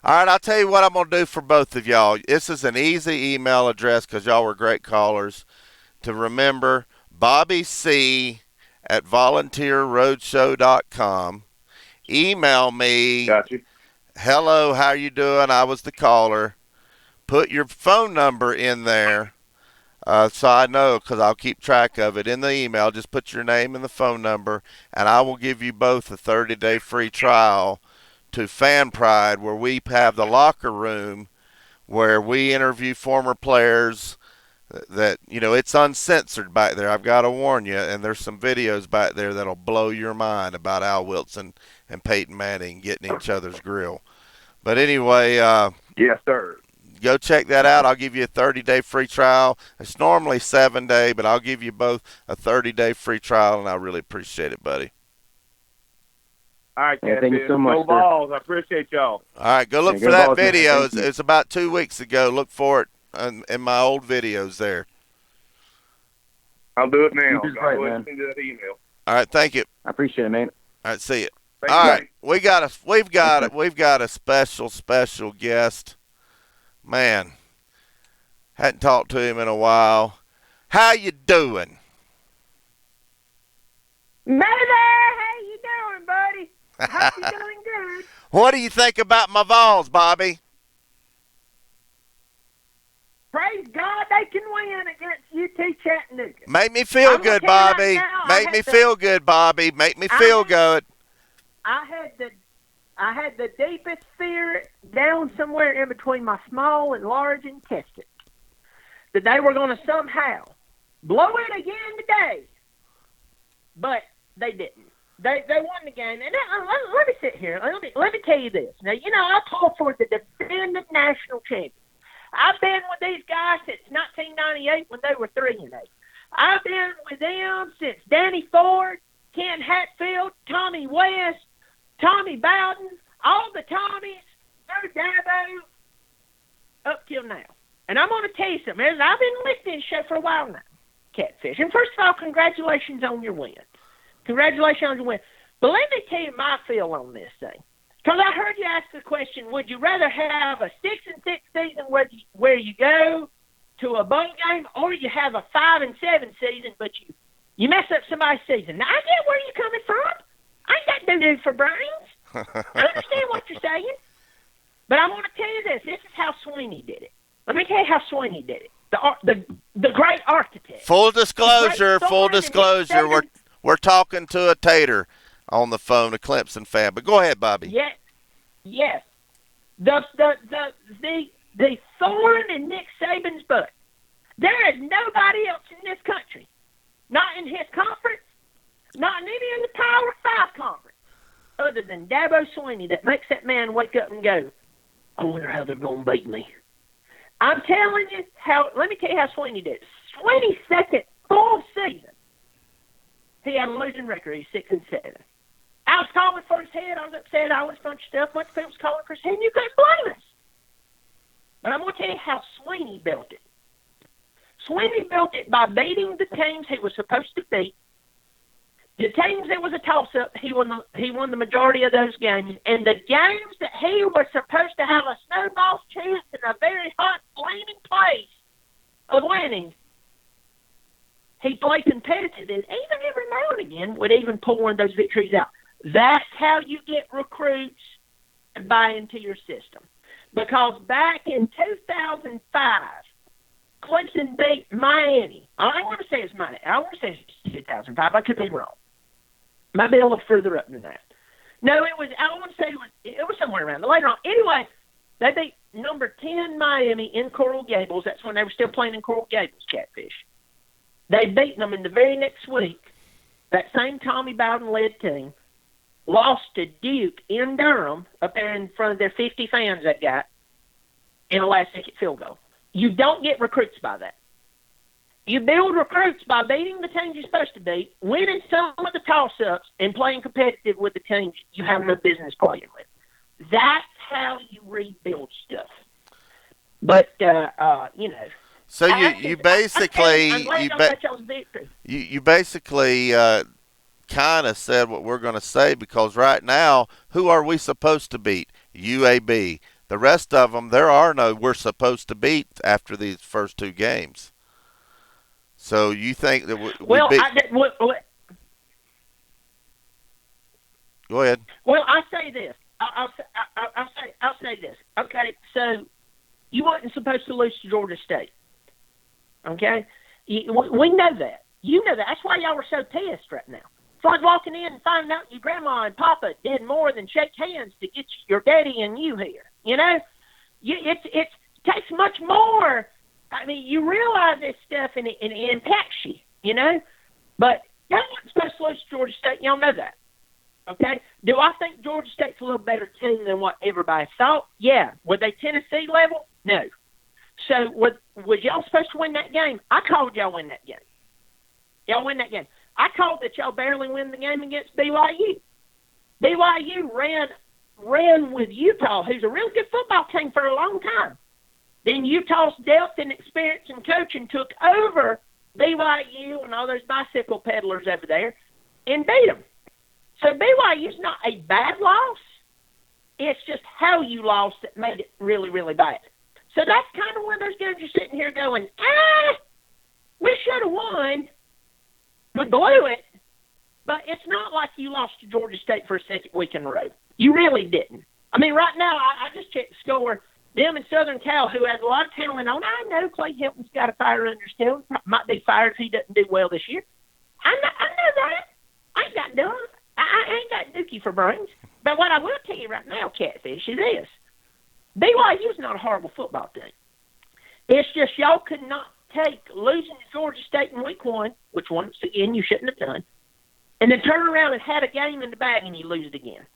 All right, I'll tell you what I'm going to do for both of y'all. This is an easy email address because y'all were great callers to remember. BobbyC@volunteerroadshow.com. Email me. Got you. Hello, how you doing? I was the caller. Put your phone number in there so I know, because I'll keep track of it in the email. Just put your name and the phone number, and I will give you both a 30-day free trial to Fan Pride, where we have the locker room where we interview former players that, you know, it's uncensored back there. I've got to warn you, and there's some videos back there that'll blow your mind about Al Wilson and Peyton Manning getting each other's grill. But anyway, yes, sir. Go check that out. I'll give you a 30-day free trial. It's normally 7-day, but I'll give you both a 30-day free trial, and I really appreciate it, buddy. All right, yeah, thank you so much. Go Vols. I appreciate y'all. All right, go look for that video. It's about 2 weeks ago. Look for it in my old videos there. I'll do it now. I'll listen to that email. All right, thank you. I appreciate it, man. All right, see you. Thank All you, right, we've got a special guest. Man, Hadn't talked to him in a while. How you doing? Mather, how you doing, buddy? I hope you're doing good. What do you think about my Vols, Bobby? Praise God they can win against UT Chattanooga. Make me feel good, Bobby. Make me feel good, Bobby. Make me feel good. I had the deepest fear down somewhere in between my small and large intestine that they were going to somehow blow it again today. But they didn't. They won the game. And let me sit here. Let me tell you this. Now, I call for the defending national champions. I've been with these guys since 1998 when they were 3-8. I've been with them since Danny Ford, Ken Hatfield, Tommy West, Tommy Bowden, all the Tommies, no Dabo, up till now. And I'm going to tell you something. I've been listening to the show for a while now, Catfish. And first of all, congratulations on your win. Congratulations on your win. But let me tell you my feel on this thing. Because I heard you ask the question, would you rather have a 6-6 season where you go to a bowl game, or you have a 5-7 season, but you mess up somebody's season? Now, I get where you're coming from. I ain't got no for brains. I understand what you're saying. But I want to tell you this. This is how Sweeney did it. Let me tell you how Sweeney did it. The great architect. Full disclosure. We're talking to a tater on the phone, a Clemson fan. But go ahead, Bobby. Yes. The thorn in Nick Saban's butt. There is nobody else in this country, not in his conference, not in any of the Power 5 conference, other than Dabo Swinney, that makes that man wake up and go, I wonder how they're going to beat me. I'm telling you let me tell you how Swinney did it. Swinney's second full season, he had a losing record. He's 6-7. I was calling for his head. I was upset. All this bunch of stuff. A bunch of people was calling for his head, and you couldn't blame us. But I'm going to tell you how Sweeney built it. Sweeney built it by beating the teams he was supposed to beat. The teams that was a toss-up, he won the majority of those games. And the games that he was supposed to have a snowball's chance in a very hot, flaming place of winning, he played competitive, and even every now and again would even pull one of those victories out. That's how you get recruits to buy into your system. Because back in 2005, Clemson beat Miami. I don't want to say it's Miami. I want to say it's 2005. I could be wrong. Might be a little further up than that. No, I want to say it was somewhere around. But later on. Anyway, they beat number 10 Miami in Coral Gables. That's when they were still playing in Coral Gables, Catfish. They beat them in the very next week. That same Tommy Bowden-led team lost to Duke in Durham up there in front of their 50 fans they got in a last-second field goal. You don't get recruits by that. You build recruits by beating the teams you're supposed to beat, winning some of the toss-ups, and playing competitive with the teams you have no business playing with. That's how you rebuild stuff. But, So you basically kind of said what we're going to say, because right now, who are we supposed to beat? UAB. The rest of them, there are no we're supposed to beat after these first two games. So you think that Go ahead. Well, I say this. I'll say this. Okay, so you wasn't supposed to lose to Georgia State. Okay? We know that. You know that. That's why y'all were so pissed right now. It's like walking in and finding out your grandma and papa did more than shake hands to get your daddy and you here. You know? It takes much more. I mean, you realize this stuff and it impacts you, you know? But y'all weren't supposed to lose to Georgia State. Y'all know that. Okay? Do I think Georgia State's a little better team than what everybody thought? Yeah. Were they Tennessee level? No. So was y'all supposed to win that game? I called y'all win that game. Y'all win that game. I called that y'all barely win the game against BYU. BYU ran with Utah, who's a real good football team for a long time. Then Utah's depth and experience and coaching took over BYU and all those bicycle peddlers over there and beat them. So BYU's not a bad loss. It's just how you lost that made it really, really bad. So that's kind of one of those games you're sitting here going, we should have won. We blew it. But it's not like you lost to Georgia State for a second week in a row. You really didn't. I mean, right now, I just checked the score. Them and Southern Cal, who has a lot of talent on, I know Clay Hilton's got a fire under his tail. Might be fired if he doesn't do well this year. I know that. I ain't got done. I ain't got dookie for brains. But what I will tell you right now, Catfish, is this. BYU's not a horrible football team. It's just y'all could not take losing to Georgia State in week 1, which once again you shouldn't have done, and then turn around and had a game in the bag and you lose it again.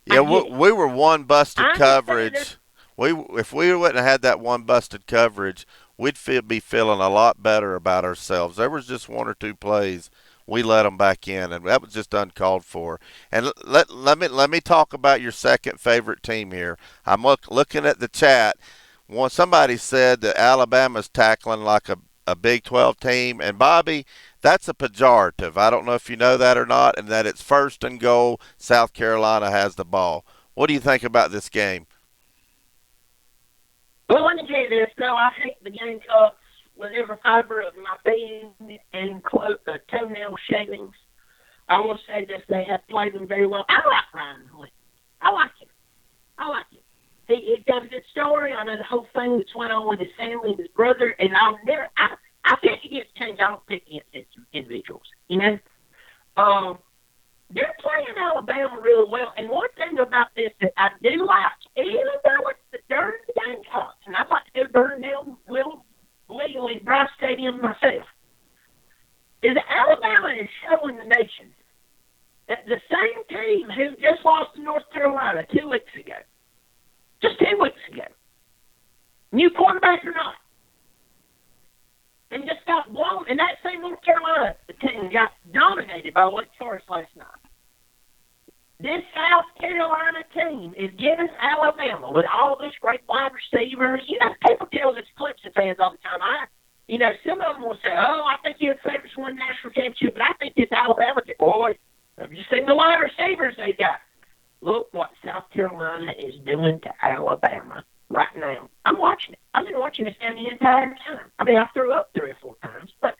Yeah, we were one busted coverage. If we wouldn't have had that one busted coverage, we'd be feeling a lot better about ourselves. There was just 1 or 2 plays we let them back in, and that was just uncalled for. And let me talk about your second favorite team here. I'm looking at the chat. Somebody said that Alabama's tackling like a Big 12 team, and Bobby, that's a pejorative. I don't know if you know that or not, and that it's 1st and goal. South Carolina has the ball. What do you think about this game? Well, let me tell you this. No, I hate the Gamecocks with every fiber of my being and toenail shavings. I will say this. They have played them very well. I like Ryan Hood. I like him. He's got a good story. I know the whole thing that's went on with his family and his brother, and I pick against teams. I don't pick against individuals, you know? They're playing Alabama really well, and one thing about this that I do like, even though it's the darn Gamecocks, and I'd like to go burn down legally Bryce Stadium myself, is that Alabama is showing the nation that the same team who just lost to North Carolina 2 weeks ago, just 2 weeks ago, new quarterback or not, and just got blown. And that same North Carolina team got dominated by Wake Forest last night. This South Carolina team is giving Alabama, with all these great wide receivers. You know, people tell us Clemson fans all the time. Some of them will say, I think your favorites won national championship, but I think this Alabama team, boy, have you seen the wide receivers they got? Look what South Carolina is doing to Alabama right now. I'm watching it. I've been watching this game the entire time. I mean, I threw up 3 or 4 times, but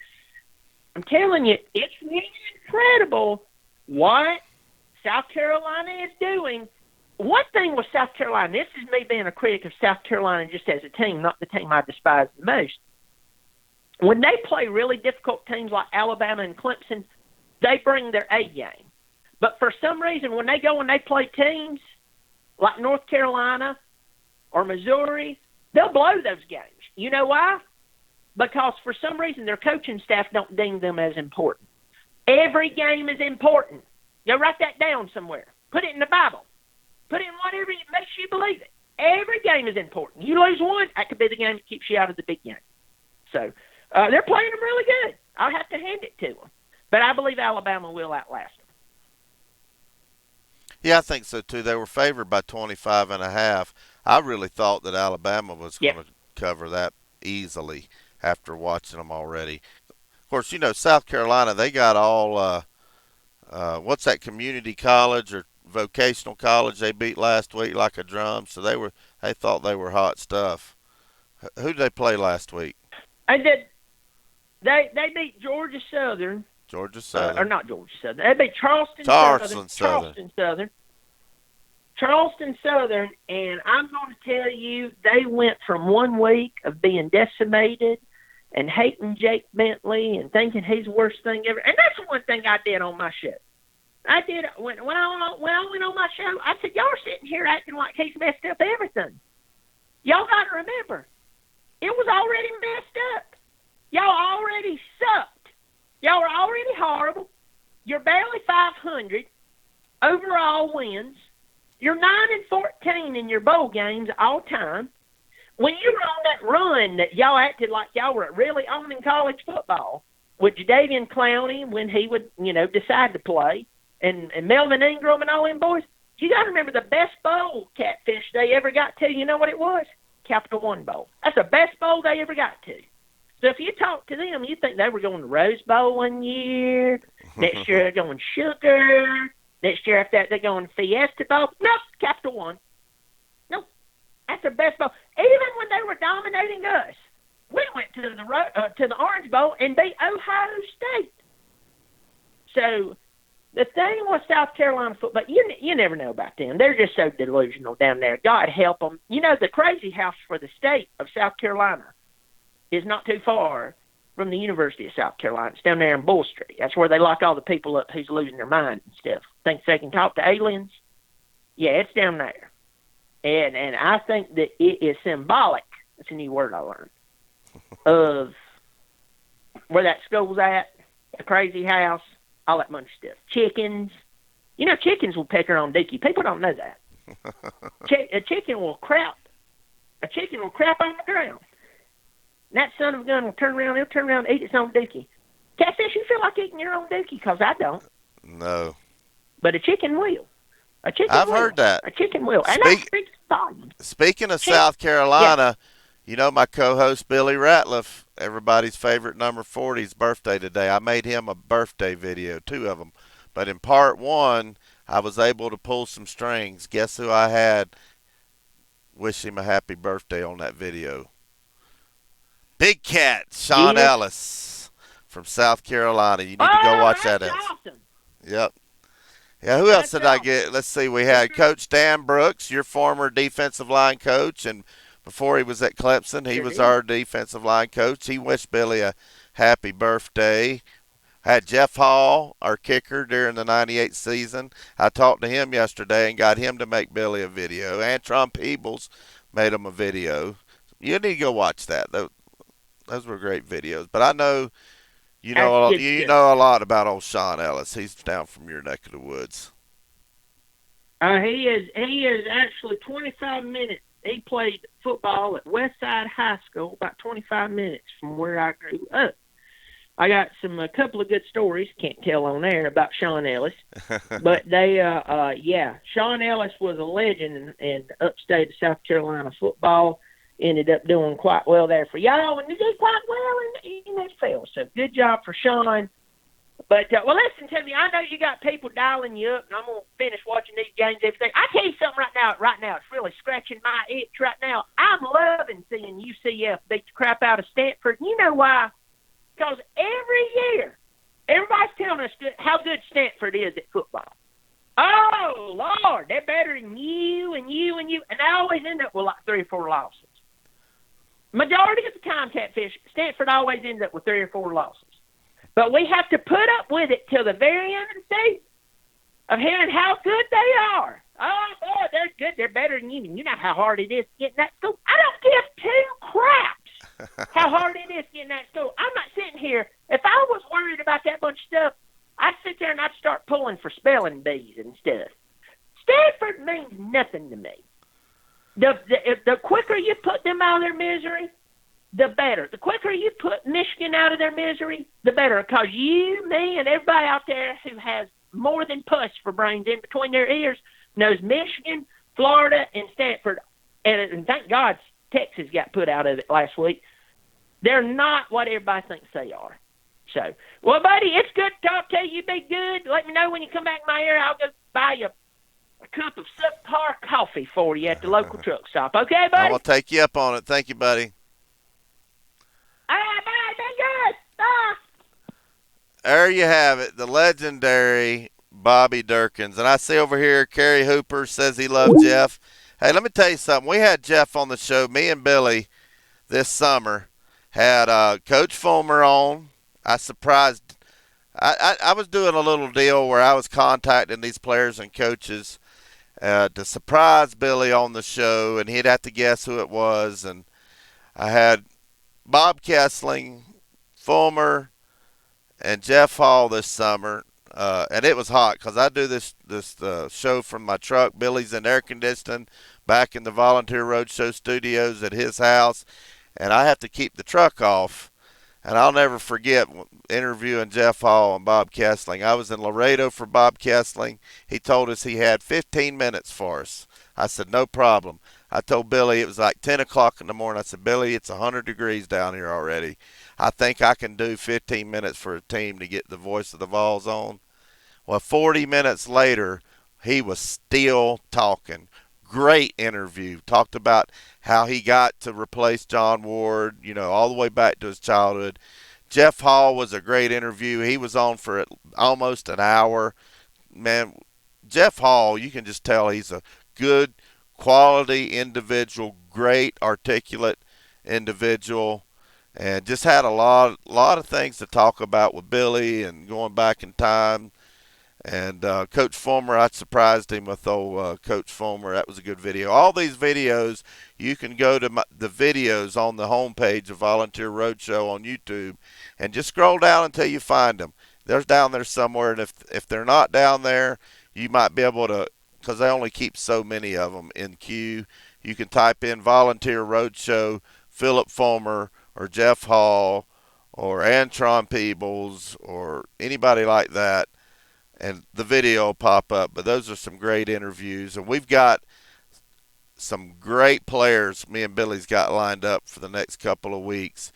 I'm telling you, it's really incredible what South Carolina is doing. One thing with South Carolina, this is me being a critic of South Carolina just as a team, not the team I despise the most. When they play really difficult teams like Alabama and Clemson, they bring their A game. But for some reason, when they go and they play teams like North Carolina or Missouri, they'll blow those games. You know why? Because for some reason, their coaching staff don't deem them as important. Every game is important. Go write that down somewhere. Put it in the Bible. Put it in whatever makes you believe it. Every game is important. You lose one, that could be the game that keeps you out of the big game. So they're playing them really good. I'll have to hand it to them. But I believe Alabama will outlast them. Yeah, I think so, too. They were favored by 25.5. I really thought that Alabama was going to cover that easily after watching them already. Of course, South Carolina, they got all what's that, community college or vocational college they beat last week like a drum. So they thought they were hot stuff. Who did they play last week? They beat Georgia Southern. Or not Georgia Southern. They beat Charleston Southern, and I'm going to tell you, they went from 1 week of being decimated and hating Jake Bentley and thinking he's the worst thing ever. And that's one thing I did on my show. I did when I went on my show. I said, y'all are sitting here acting like he's messed up everything. Y'all got to remember, it was already messed up. Y'all already sucked. Y'all are already horrible. You're barely 500 overall wins. You're 9-14 in your bowl games all time. When you were on that run that y'all acted like y'all were really owning college football with Jadeveon Clowney when he would, decide to play, and Melvin Ingram and all them boys, you got to remember the best bowl, Catfish, they ever got to. You know what it was? Capital One Bowl. That's the best bowl they ever got to. So if you talk to them, you think they were going to Rose Bowl one year. Next year they're going Sugar. Next year after that they're going Fiesta Bowl. Nope, Capital One. Nope. That's the best bowl. Even when they were dominating us, we went to the Orange Bowl and beat Ohio State. So the thing with South Carolina football, you never know about them. They're just so delusional down there. God help them. You know, the crazy house for the state of South Carolina is not too far from the University of South Carolina. It's down there in Bull Street. That's where they lock all the people up who's losing their mind and stuff. Think they can talk to aliens? Yeah, it's down there. And I think that it is symbolic. That's a new word I learned. Of where that school's at, the crazy house, all that bunch of stuff. Chickens. You know, chickens will peck around dookie. People don't know that. A chicken will crap on the ground. And that son of a gun will turn around and eat its own dookie. Catfish, you feel like eating your own dookie? Because I don't. No. But a chicken will. I've heard that. A chicken will. And that speaks volumes. Speaking of South Carolina, you know my co-host Billy Ratliff, everybody's favorite number 40's birthday today. I made him a birthday video, 2 of them. But in part 1, I was able to pull some strings. Guess who I had wish him a happy birthday on that video? Big Cat, Sean Ellis from South Carolina. You need to go watch that. Awesome. Yep. Yeah, who else did I get? Let's see. We had Coach Dan Brooks, your former defensive line coach, and before he was at Clemson, he was our defensive line coach. He wished Billy a happy birthday. Had Jeff Hall, our kicker, during the 98 season. I talked to him yesterday and got him to make Billy a video. Antron Peebles made him a video. You need to go watch that. Those were great videos. But I know you know a lot about old Sean Ellis. He's down from your neck of the woods. He is actually 25 minutes. He played football at Westside High School, about 25 minutes from where I grew up. I got a couple of good stories, can't tell on air, about Sean Ellis. But Sean Ellis was a legend in upstate of South Carolina football. Ended up doing quite well there for y'all, and he did quite well in the NFL. So good job for Sean. But, listen to me. I know you got people dialing you up, and I'm going to finish watching these games and everything. I tell you something right now. It's really scratching my itch right now. I'm loving seeing UCF beat the crap out of Stanford. You know why? Because every year, everybody's telling us how good Stanford is at football. Oh, Lord, they're better than you and you and you. And they always end up with like 3 or 4 losses. Majority of the time, Catfish, Stanford always ends up with 3 or 4 losses. But we have to put up with it till the very end of the season of hearing how good they are. Oh, boy, they're good. They're better than you. And you know how hard it is to get in that school. I don't give 2 craps how hard it is to get in that school. I'm not sitting here. If I was worried about that bunch of stuff, I'd sit there and I'd start pulling for spelling bees and stuff. Stanford means nothing to me. The quicker you put them out of their misery, the better. The quicker you put Michigan out of their misery, the better. Because you, me, and everybody out there who has more than puss for brains in between their ears knows Michigan, Florida, and Stanford. And thank God Texas got put out of it last week. They're not what everybody thinks they are. So, well, buddy, it's good to talk to you. You be good. Let me know when you come back in my area. I'll go buy you a cup of subpar coffee for you at the local truck stop. Okay, buddy? I'm going to take you up on it. Thank you, buddy. All right, bye. Be good. Bye. There you have it, the legendary Bobby Durkins. And I see over here Kerry Hooper says he loved Jeff. Hey, let me tell you something. We had Jeff on the show, me and Billy, this summer. Had Coach Fulmer on. I was doing a little deal where I was contacting these players and coaches to surprise Billy on the show, and he'd have to guess who it was. And I had Bob Kessling, Fulmer, and Jeff Hall this summer, and it was hot because I do this show from my truck. Billy's in air conditioning back in the Volunteer Roadshow studios at his house, and I have to keep the truck off. And I'll never forget interviewing Jeff Hall and Bob Kessling. I was in Laredo for Bob Kessling. He told us he had 15 minutes for us. I said, no problem. I told Billy it was like 10 o'clock in the morning. I said, Billy, it's 100 degrees down here already. I think I can do 15 minutes for a team to get the voice of the Vols on. Well, 40 minutes later, he was still talking. great interview. Talked about how he got to replace John Ward, all the way back to his childhood. Jeff Hall was a great interview. He was on for almost an hour. Man, Jeff Hall, you can just tell he's a good, quality individual, great, articulate individual, and just had a lot of things to talk about with Billy and going back in time. And Coach Fulmer, I surprised him with Coach Fulmer. That was a good video. All these videos, you can go to the videos on the homepage of Volunteer Roadshow on YouTube and just scroll down until you find them. They're down there somewhere, and if they're not down there, you might be able to, because they only keep so many of them in queue. You can type in Volunteer Roadshow, Philip Fulmer, or Jeff Hall, or Antron Peebles, or anybody like that, and the video will pop up. But those are some great interviews, and we've got some great players me and Billy's got lined up for the next couple of weeks.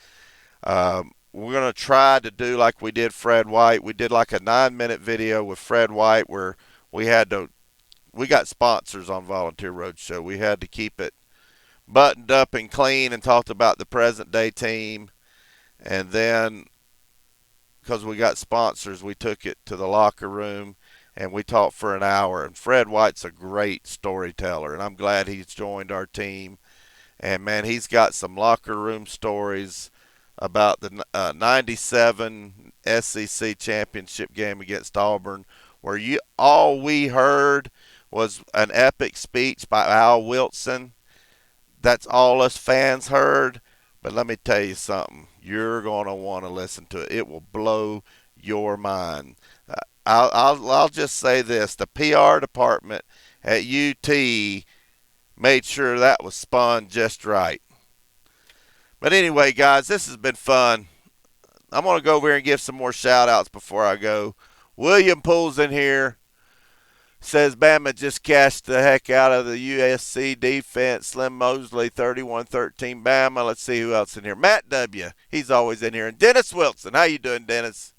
We're going to try to do like we did Fred White. We did like a 9-minute video with Fred White where we got sponsors on Volunteer Roadshow. We had to keep it buttoned up and clean and talked about the present day team. And then, because we got sponsors, we took it to the locker room and we talked for an hour. And Fred White's a great storyteller, and I'm glad he's joined our team. And, man, he's got some locker room stories about the 97 SEC championship game against Auburn, where all we heard was an epic speech by Al Wilson. That's all us fans heard. But let me tell you something. You're going to want to listen to it. It will blow your mind. I'll just say this. The PR department at UT made sure that was spun just right. But anyway, guys, this has been fun. I'm going to go over here and give some more shout-outs before I go. William Poole's in here. Says Bama just cashed the heck out of the USC defense. Slim Mosley, 31-13 Bama. Let's see who else in here. Matt W. He's always in here. And Dennis Wilson. How you doing, Dennis?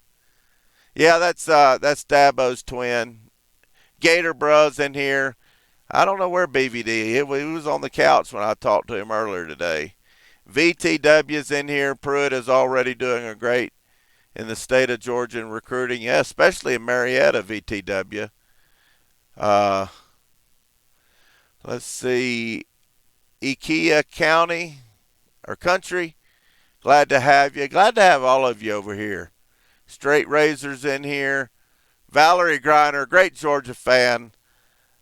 Yeah, that's Dabo's twin. Gator Bros in here. I don't know where BVD. He was on the couch when I talked to him earlier today. VTW's in here. Pruitt is already doing a great in the state of Georgia in recruiting. Yeah, especially in Marietta, VTW. Let's see. IKEA County or Country. Glad to have you. Glad to have all of you over here. Straight Razors in here. Valerie Griner, great Georgia fan.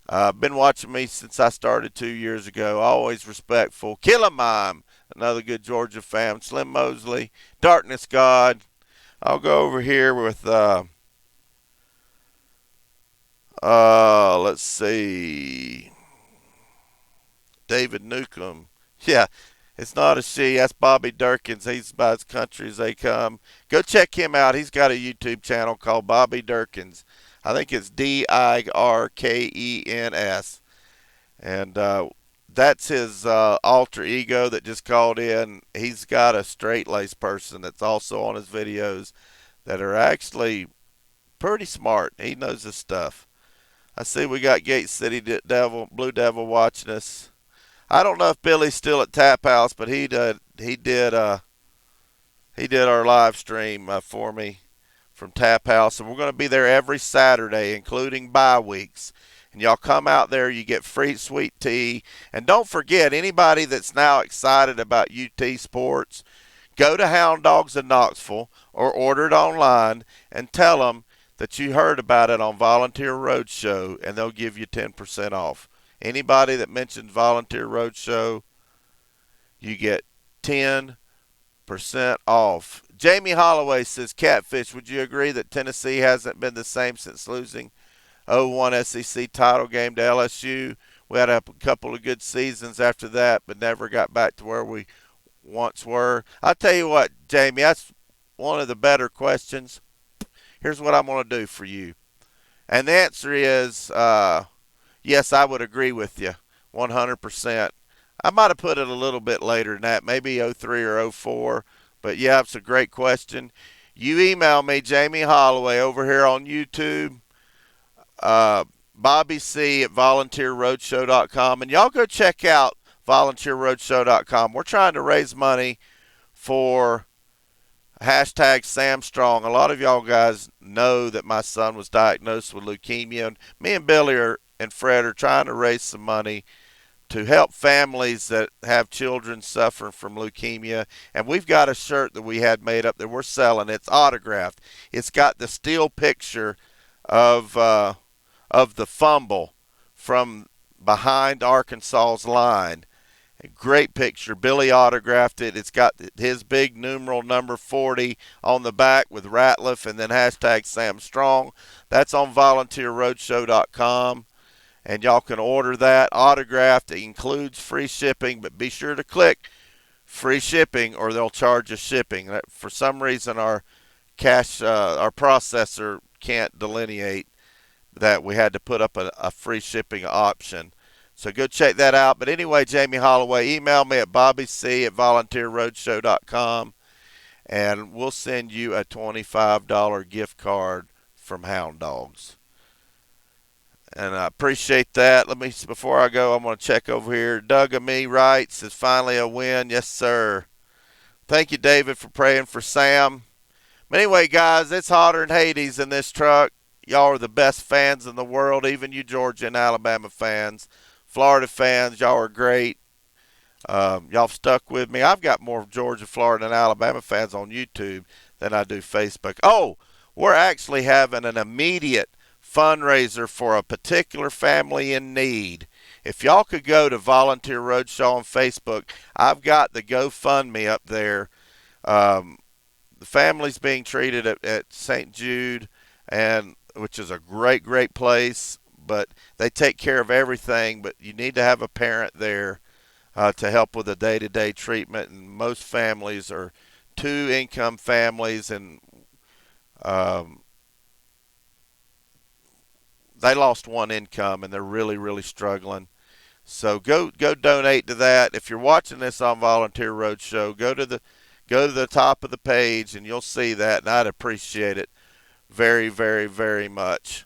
Been watching me since I started 2 years ago. Always respectful. Killamime, another good Georgia fan. Slim Mosley, Darkness God. I'll go over here with, let's see, David Newcomb. Yeah, it's not a she. That's Bobby Durkins. He's about as country as they come. Go check him out. He's got a YouTube channel called Bobby Durkins. I think it's Dirkens. And that's his alter ego that just called in. He's got a straight-laced person that's also on his videos that are actually pretty smart. He knows his stuff. I see we got Gate City Blue Devil watching us. I don't know if Billy's still at Tap House, but he did our live stream for me from Tap House, and we're going to be there every Saturday, including bye weeks. And y'all come out there, you get free sweet tea. And don't forget, anybody that's now excited about UT sports, go to Hound Dogs in Knoxville or order it online and tell them that you heard about it on Volunteer Roadshow, and they'll give you 10% off. Anybody that mentions Volunteer Roadshow, you get 10% off. Jamie Holloway says, Catfish, would you agree that Tennessee hasn't been the same since losing 0-1 SEC title game to LSU? We had a couple of good seasons after that, but never got back to where we once were. I'll tell you what, Jamie, that's one of the better questions. Here's what I'm going to do for you. And the answer is, yes, I would agree with you 100%. I might have put it a little bit later than that, maybe 03 or 04. But, yeah, it's a great question. You email me, Jamie Holloway, over here on YouTube. Bobby C at volunteerroadshow.com. And y'all go check out volunteerroadshow.com. We're trying to raise money for hashtag Sam Strong. A lot of y'all guys know that my son was diagnosed with leukemia. And me and Billy and Fred are trying to raise some money to help families that have children suffering from leukemia. And we've got a shirt that we had made up that we're selling. It's autographed. It's got the still picture of the fumble from behind Arkansas's line. A great picture. Billy autographed it. It's got his big numeral number 40 on the back with Ratliff and then hashtag Sam Strong. That's on volunteerroadshow.com. And y'all can order that autographed. It includes free shipping, but be sure to click free shipping or they'll charge you shipping. For some reason, our processor can't delineate that. We had to put up a free shipping option. So go check that out. But anyway, Jamie Holloway, email me at bobbyc@volunteerroadshow.com, and we'll send you a $25 gift card from Hound Dogs. And I appreciate that. Before I go, I'm going to check over here. Doug of Me writes, it's finally a win. Yes, sir. Thank you, David, for praying for Sam. But anyway, guys, it's hotter than Hades in this truck. Y'all are the best fans in the world, even you Georgia and Alabama fans. Florida fans, y'all are great. Y'all stuck with me. I've got more Georgia, Florida, and Alabama fans on YouTube than I do Facebook. Oh, we're actually having an immediate fundraiser for a particular family in need. If y'all could go to Volunteer Roadshow on Facebook, I've got the GoFundMe up there. The family's being treated at St. Jude, which is a great, great place, but they take care of everything, but you need to have a parent there to help with the day-to-day treatment, and most families are two-income families, and they lost one income, and they're really, really struggling. So go donate to that. If you're watching this on Volunteer Roadshow, go to the top of the page, and you'll see that, and I'd appreciate it very, very, very much.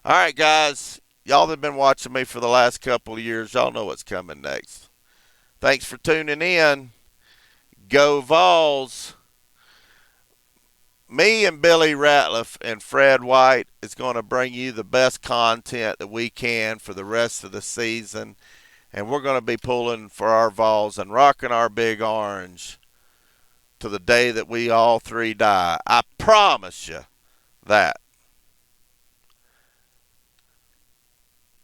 All right, guys, y'all that have been watching me for the last couple of years, y'all know what's coming next. Thanks for tuning in. Go Vols. Me and Billy Ratliff and Fred White is going to bring you the best content that we can for the rest of the season. And we're going to be pulling for our Vols and rocking our big orange to the day that we all three die. I promise you that.